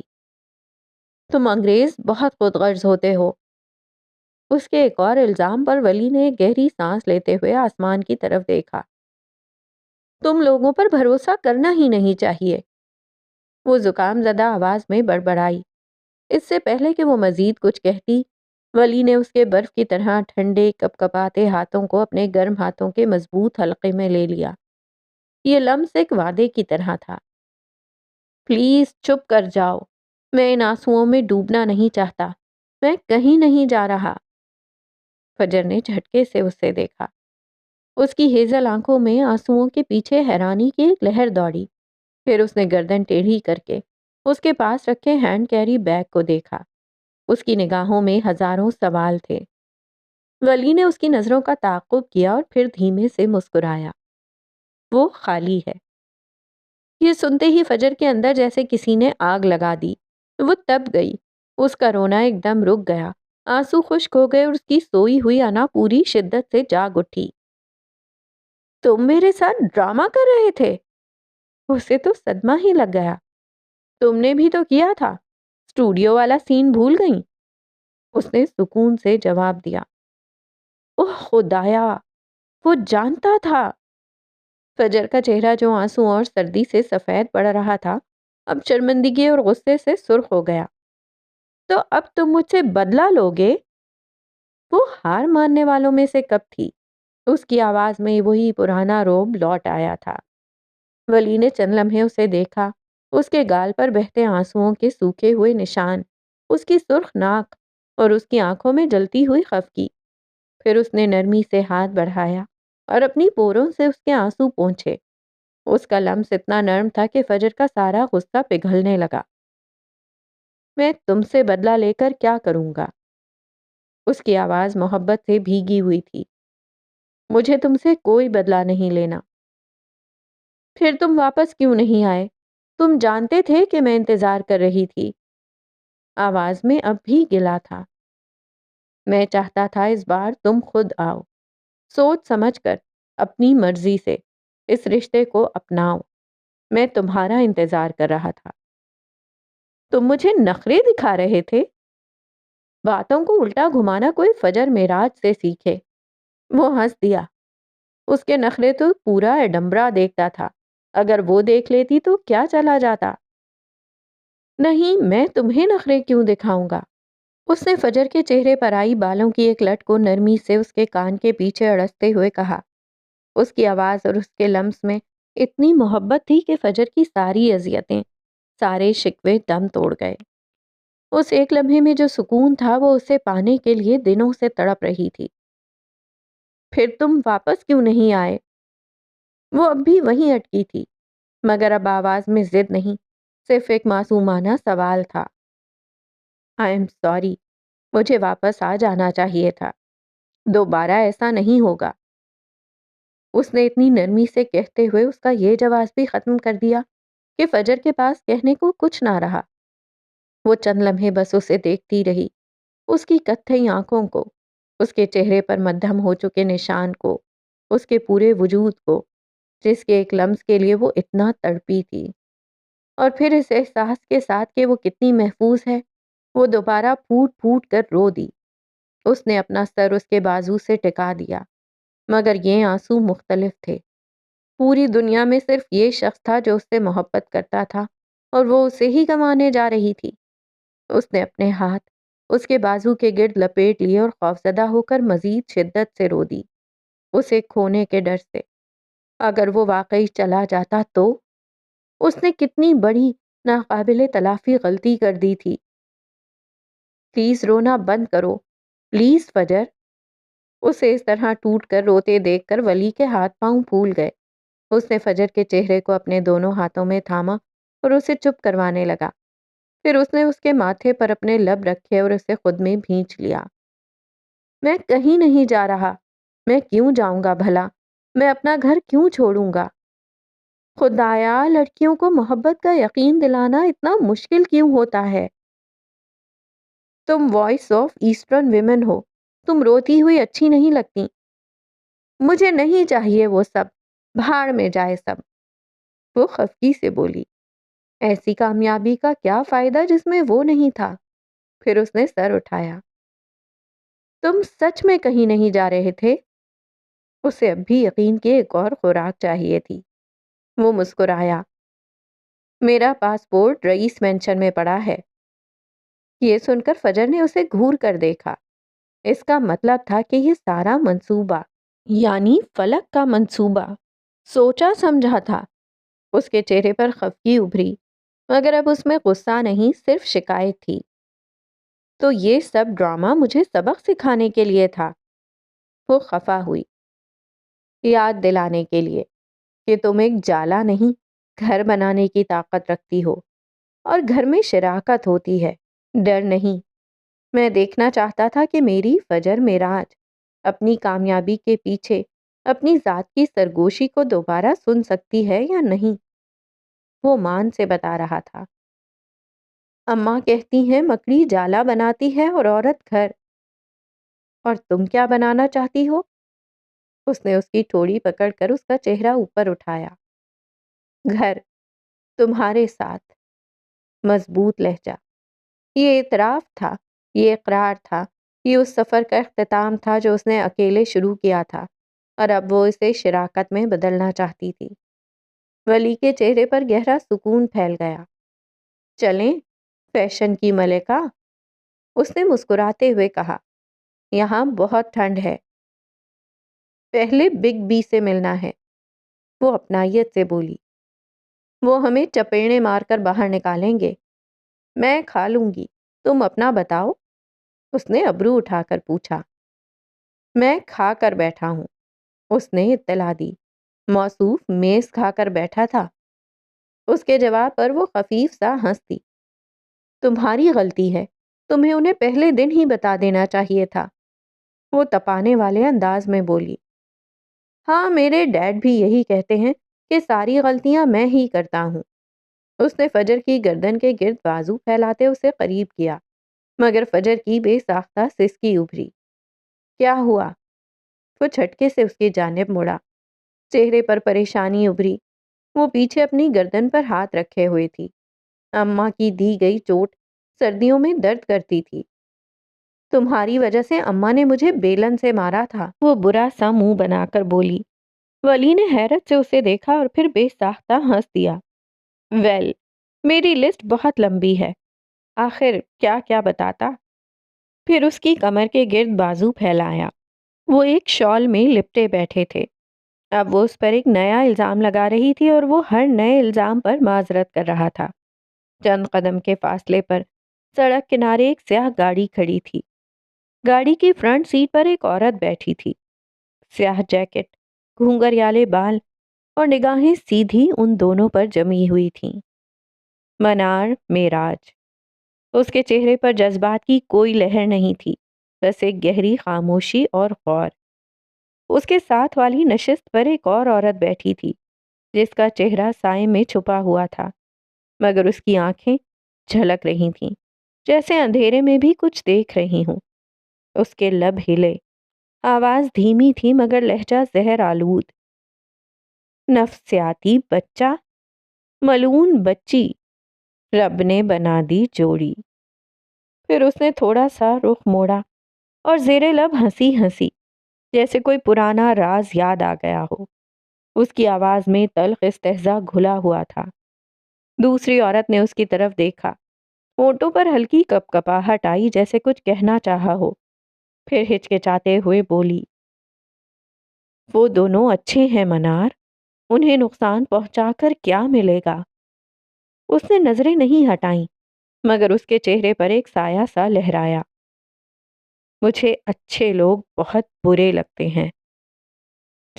تم انگریز بہت خود غرض ہوتے ہو۔ اس کے ایک اور الزام پر ولی نے گہری سانس لیتے ہوئے آسمان کی طرف دیکھا۔ تم لوگوں پر بھروسہ کرنا ہی نہیں چاہیے۔ وہ زکام زدہ آواز میں بڑبڑائی۔ اس سے پہلے کہ وہ مزید کچھ کہتی، ولی نے اس کے برف کی طرح ٹھنڈے کپ کپاتے ہاتھوں کو اپنے گرم ہاتھوں کے مضبوط حلقے میں لے لیا۔ یہ لمس ایک وعدے کی طرح تھا۔ پلیز چپ کر جاؤ، میں ان آنسوؤں میں ڈوبنا نہیں چاہتا، میں کہیں نہیں جا رہا۔ فجر نے جھٹکے سے اسے دیکھا۔ اس کی ہیزل آنکھوں میں آنسوؤں کے پیچھے حیرانی کی ایک لہر دوڑی۔ پھر اس نے گردن ٹیڑھی کر کے اس کے پاس رکھے ہینڈ کیری بیگ کو دیکھا۔ اس کی نگاہوں میں ہزاروں سوال تھے۔ ولی نے اس کی نظروں کا تعاقب کیا اور پھر دھیمے سے مسکرایا۔ وہ خالی ہے۔ یہ سنتے ہی فجر کے اندر جیسے کسی نے آگ لگا دی۔ وہ تپ گئی، اس کا رونا ایک دم رک گیا، آنسو خشک ہو گئے اور اس کی سوئی ہوئی انا پوری شدت سے جاگ اٹھی۔ تم میرے ساتھ ڈرامہ کر رہے تھے؟ اسے تو صدمہ ہی لگ گیا۔ تم نے بھی تو کیا تھا، اسٹوڈیو والا سین بھول گئیں؟ اس نے سکون سے جواب دیا۔ اوہ خدایا، وہ جانتا تھا۔ فجر کا چہرہ جو آنسو اور سردی سے سفید پڑ رہا تھا، اب شرمندگی اور غصے سے سرخ ہو گیا۔ تو اب تم مجھ سے بدلہ لوگے؟ وہ ہار ماننے والوں میں سے کب تھی؟ اس کی آواز میں وہی پرانا روب لوٹ آیا تھا۔ ولی نے چند لمحے اسے دیکھا، اس کے گال پر بہتے آنسوؤں کے سوکھے ہوئے نشان، اس کی سرخ ناک اور اس کی آنکھوں میں جلتی ہوئی خفگی۔ پھر اس نے نرمی سے ہاتھ بڑھایا اور اپنی پوروں سے اس کے آنسو پونچھے۔ اس کا لمس اتنا نرم تھا کہ فجر کا سارا غصہ پگھلنے لگا۔ میں تم سے بدلہ لے کر کیا کروں گا؟ اس کی آواز محبت سے بھیگی ہوئی تھی۔ مجھے تم سے کوئی بدلہ نہیں لینا۔ پھر تم واپس کیوں نہیں آئے؟ تم جانتے تھے کہ میں انتظار کر رہی تھی۔ آواز میں اب بھی گلا تھا۔ میں چاہتا تھا اس بار تم خود آؤ، سوچ سمجھ کر، اپنی مرضی سے اس رشتے کو اپناؤ۔ میں تمہارا انتظار کر رہا تھا۔ تم مجھے نخرے دکھا رہے تھے؟ باتوں کو الٹا گھمانا کوئی فجر معراج سے سیکھے۔ وہ ہنس دیا۔ اس کے نخرے تو پورا ایڈمبرا دیکھتا تھا، اگر وہ دیکھ لیتی تو کیا چلا جاتا؟ نہیں، میں تمہیں نخرے کیوں دکھاؤں گا؟ اس نے فجر کے چہرے پر آئی بالوں کی ایک لٹ کو نرمی سے اس کے کان کے پیچھے اڑستے ہوئے کہا۔ اس کی آواز اور اس کے لمس میں اتنی محبت تھی کہ فجر کی ساری اذیتیں، سارے شکوے دم توڑ گئے۔ اس ایک لمحے میں جو سکون تھا وہ اسے پانے کے لیے دنوں سے تڑپ رہی تھی۔ پھر تم واپس کیوں نہیں آئے؟ وہ اب بھی وہیں اٹکی تھی، مگر اب آواز میں ضد نہیں، صرف ایک معصومانہ سوال تھا۔ آئی ایم سوری، مجھے واپس آ جانا چاہیے تھا۔ دوبارہ ایسا نہیں ہوگا۔ اس نے اتنی نرمی سے کہتے ہوئے اس کا یہ جواز بھی ختم کر دیا کہ فجر کے پاس کہنے کو کچھ نہ رہا۔ وہ چند لمحے بس اسے دیکھتی رہی، اس کی کتھئی آنکھوں کو، اس کے چہرے پر مدھم ہو چکے نشان کو، اس کے پورے وجود کو، جس کے ایک لمس کے لیے وہ اتنا تڑپی تھی۔ اور پھر اس احساس کے ساتھ کہ وہ کتنی محفوظ ہے، وہ دوبارہ پھوٹ پھوٹ کر رو دی۔ اس نے اپنا سر اس کے بازو سے ٹکا دیا، مگر یہ آنسو مختلف تھے۔ پوری دنیا میں صرف یہ شخص تھا جو اس سے محبت کرتا تھا، اور وہ اسے ہی گنوانے جا رہی تھی۔ اس نے اپنے ہاتھ اس کے بازو کے گرد لپیٹ لیے اور خوفزدہ ہو کر مزید شدت سے رو دی، اسے کھونے کے ڈر سے۔ اگر وہ واقعی چلا جاتا تو؟ اس نے کتنی بڑی ناقابل تلافی غلطی کر دی تھی۔ پلیز رونا بند کرو، پلیز فجر۔ اسے اس طرح ٹوٹ کر روتے دیکھ کر ولی کے ہاتھ پاؤں پھول گئے۔ اس نے فجر کے چہرے کو اپنے دونوں ہاتھوں میں تھاما اور اسے چپ کروانے لگا۔ پھر اس نے اس کے ماتھے پر اپنے لب رکھے اور اسے خود میں بھینچ لیا۔ میں کہیں نہیں جا رہا۔ میں کیوں جاؤں گا بھلا؟ میں اپنا گھر کیوں چھوڑوں گا؟ خدایا، لڑکیوں کو محبت کا یقین دلانا اتنا مشکل کیوں ہوتا ہے؟ تم وائس آف ایسٹرن ویمن ہو، تم روتی ہوئی اچھی نہیں لگتی۔ مجھے نہیں چاہیے وہ سب، بھاڑ میں جائے سب۔ وہ خفگی سے بولی۔ ایسی کامیابی کا کیا فائدہ جس میں وہ نہیں تھا؟ پھر اس نے سر اٹھایا۔ تم سچ میں کہیں نہیں جا رہے تھے؟ اسے اب بھی یقین کی ایک اور خوراک چاہیے تھی۔ وہ مسکرایا۔ میرا پاسپورٹ رئیس مینشن میں پڑا ہے۔ یہ سن کر فجر نے اسے گھور کر دیکھا۔ اس کا مطلب تھا کہ یہ سارا منصوبہ، یعنی فلک کا منصوبہ، سوچا سمجھا تھا۔ اس کے چہرے پر خفگی ابھری، مگر اب اس میں غصہ نہیں، صرف شکایت تھی۔ تو یہ سب ڈرامہ مجھے سبق سکھانے کے لیے تھا؟ وہ خفا ہوئی۔ یاد دلانے کے لیے کہ تم ایک جالا نہیں، گھر بنانے کی طاقت رکھتی ہو، اور گھر میں شراکت ہوتی ہے، ڈر نہیں۔ میں دیکھنا چاہتا تھا کہ میری فجر معراج اپنی کامیابی کے پیچھے اپنی ذات کی سرگوشی کو دوبارہ سن سکتی ہے یا نہیں۔ وہ مان سے بتا رہا تھا۔ اماں کہتی ہیں مکڑی جالا بناتی ہے اور عورت گھر، اور تم کیا بنانا چاہتی ہو؟ اس نے اس کی ٹھوڑی پکڑ کر اس کا چہرہ اوپر اٹھایا۔ گھر تمہارے ساتھ، مضبوط لہجہ۔ یہ اعتراف تھا، یہ اقرار تھا، یہ اس سفر کا اختتام تھا جو اس نے اکیلے شروع کیا تھا اور اب وہ اسے شراکت میں بدلنا چاہتی تھی۔ ولی کے چہرے پر گہرا سکون پھیل گیا۔ چلیں فیشن کی ملکہ، اس نے مسکراتے ہوئے کہا، یہاں بہت ٹھنڈ ہے۔ پہلے بگ بی سے ملنا ہے، وہ اپنائیت سے بولی۔ وہ ہمیں چپیڑے مار کر باہر نکالیں گے۔ میں کھا لوں گی، تم اپنا بتاؤ، اس نے ابرو اٹھا کر پوچھا۔ میں کھا کر بیٹھا ہوں، اس نے اطلاع دی۔ موصوف میز کھا کر بیٹھا تھا۔ اس کے جواب پر وہ خفیف سا ہنس دی۔ تمہاری غلطی ہے، تمہیں انہیں پہلے دن ہی بتا دینا چاہیے تھا، وہ تپانے والے انداز میں بولی۔ ہاں، میرے ڈیڈ بھی یہی کہتے ہیں کہ ساری غلطیاں میں ہی کرتا ہوں۔ اس نے فجر کی گردن کے گرد بازو پھیلاتے اسے قریب کیا، مگر فجر کی بے ساختہ سسکی ابھری۔ کیا ہوا؟ وہ جھٹکے سے اس کی جانب مڑا، چہرے پر پریشانی ابھری۔ وہ پیچھے اپنی گردن پر ہاتھ رکھے ہوئے تھی۔ اماں کی دی گئی چوٹ سردیوں میں درد کرتی تھی۔ تمہاری وجہ سے اماں نے مجھے بیلن سے مارا تھا، وہ برا سا منہ بنا کر بولی۔ ولی نے حیرت سے اسے دیکھا اور پھر بے ساختہ ہنس دیا۔ ویل، میری لسٹ بہت لمبی ہے، آخر کیا کیا بتاتا؟ پھر اس کی کمر کے گرد بازو پھیلایا۔ وہ ایک شال میں لپٹے بیٹھے تھے۔ اب وہ اس پر ایک نیا الزام لگا رہی تھی اور وہ ہر نئے الزام پر معذرت کر رہا تھا۔ چند قدم کے فاصلے پر سڑک کنارے ایک سیاہ گاڑی کھڑی تھی۔ گاڑی کی فرنٹ سیٹ پر ایک عورت بیٹھی تھی، سیاہ جیکٹ، گھونگھریالے بال اور نگاہیں سیدھی ان دونوں پر جمی ہوئی تھیں۔ منار معراج۔ اس کے چہرے پر جذبات کی کوئی لہر نہیں تھی، بس ایک گہری خاموشی اور غور۔ اس کے ساتھ والی نشست پر ایک اور عورت بیٹھی تھی جس کا چہرہ سائے میں چھپا ہوا تھا، مگر اس کی آنکھیں جھلک رہی تھیں، جیسے اندھیرے میں بھی کچھ دیکھ رہی ہوں۔ اس کے لب ہلے، آواز دھیمی تھی مگر لہجہ زہر آلود۔ نفسیاتی بچہ، ملعون بچی، رب نے بنا دی جوڑی۔ پھر اس نے تھوڑا سا رخ موڑا اور زیر لب ہنسی ہنسی، جیسے کوئی پرانا راز یاد آ گیا ہو۔ اس کی آواز میں تلخ استہزاء گھلا ہوا تھا۔ دوسری عورت نے اس کی طرف دیکھا، ہونٹوں پر ہلکی کپکپاہٹ آئی جیسے کچھ کہنا چاہا ہو، پھر ہچکچاتے ہوئے بولی، وہ دونوں اچھے ہیں منار، انہیں نقصان پہنچا کر کیا ملے گا؟ اس نے نظریں نہیں ہٹائیں مگر اس کے چہرے پر ایک سایہ سا لہرایا۔ مجھے اچھے لوگ بہت برے لگتے ہیں۔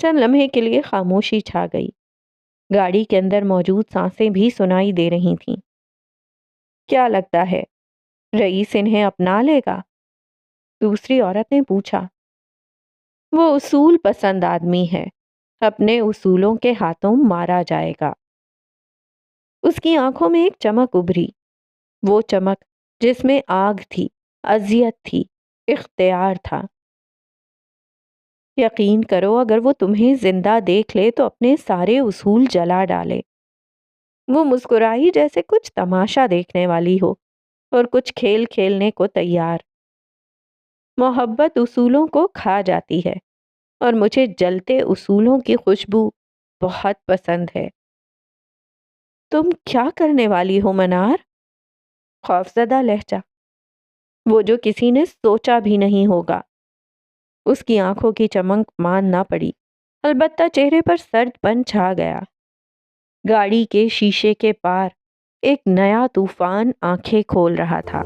چند لمحے کے لیے خاموشی چھا گئی۔ گاڑی کے اندر موجود سانسیں بھی سنائی دے رہی تھیں۔ کیا لگتا ہے رئیس انہیں اپنا لے گا؟ دوسری عورت نے پوچھا۔ وہ اصول پسند آدمی ہے، اپنے اصولوں کے ہاتھوں مارا جائے گا۔ اس کی آنکھوں میں ایک چمک ابھری، وہ چمک جس میں آگ تھی، اذیت تھی، اختیار تھا۔ یقین کرو اگر وہ تمہیں زندہ دیکھ لے تو اپنے سارے اصول جلا ڈالے۔ وہ مسکرائی جیسے کچھ تماشا دیکھنے والی ہو اور کچھ کھیل کھیلنے کو تیار۔ محبت اصولوں کو کھا جاتی ہے اور مجھے جلتے اصولوں کی خوشبو بہت پسند ہے۔ تم کیا کرنے والی ہو منار؟ خوفزدہ لہجہ، وہ جو کسی نے سوچا بھی نہیں ہوگا۔ اس کی آنکھوں کی چمک مان نہ پڑی، البتہ چہرے پر سرد پن چھا گیا۔ گاڑی کے شیشے کے پار ایک نیا طوفان آنکھیں کھول رہا تھا۔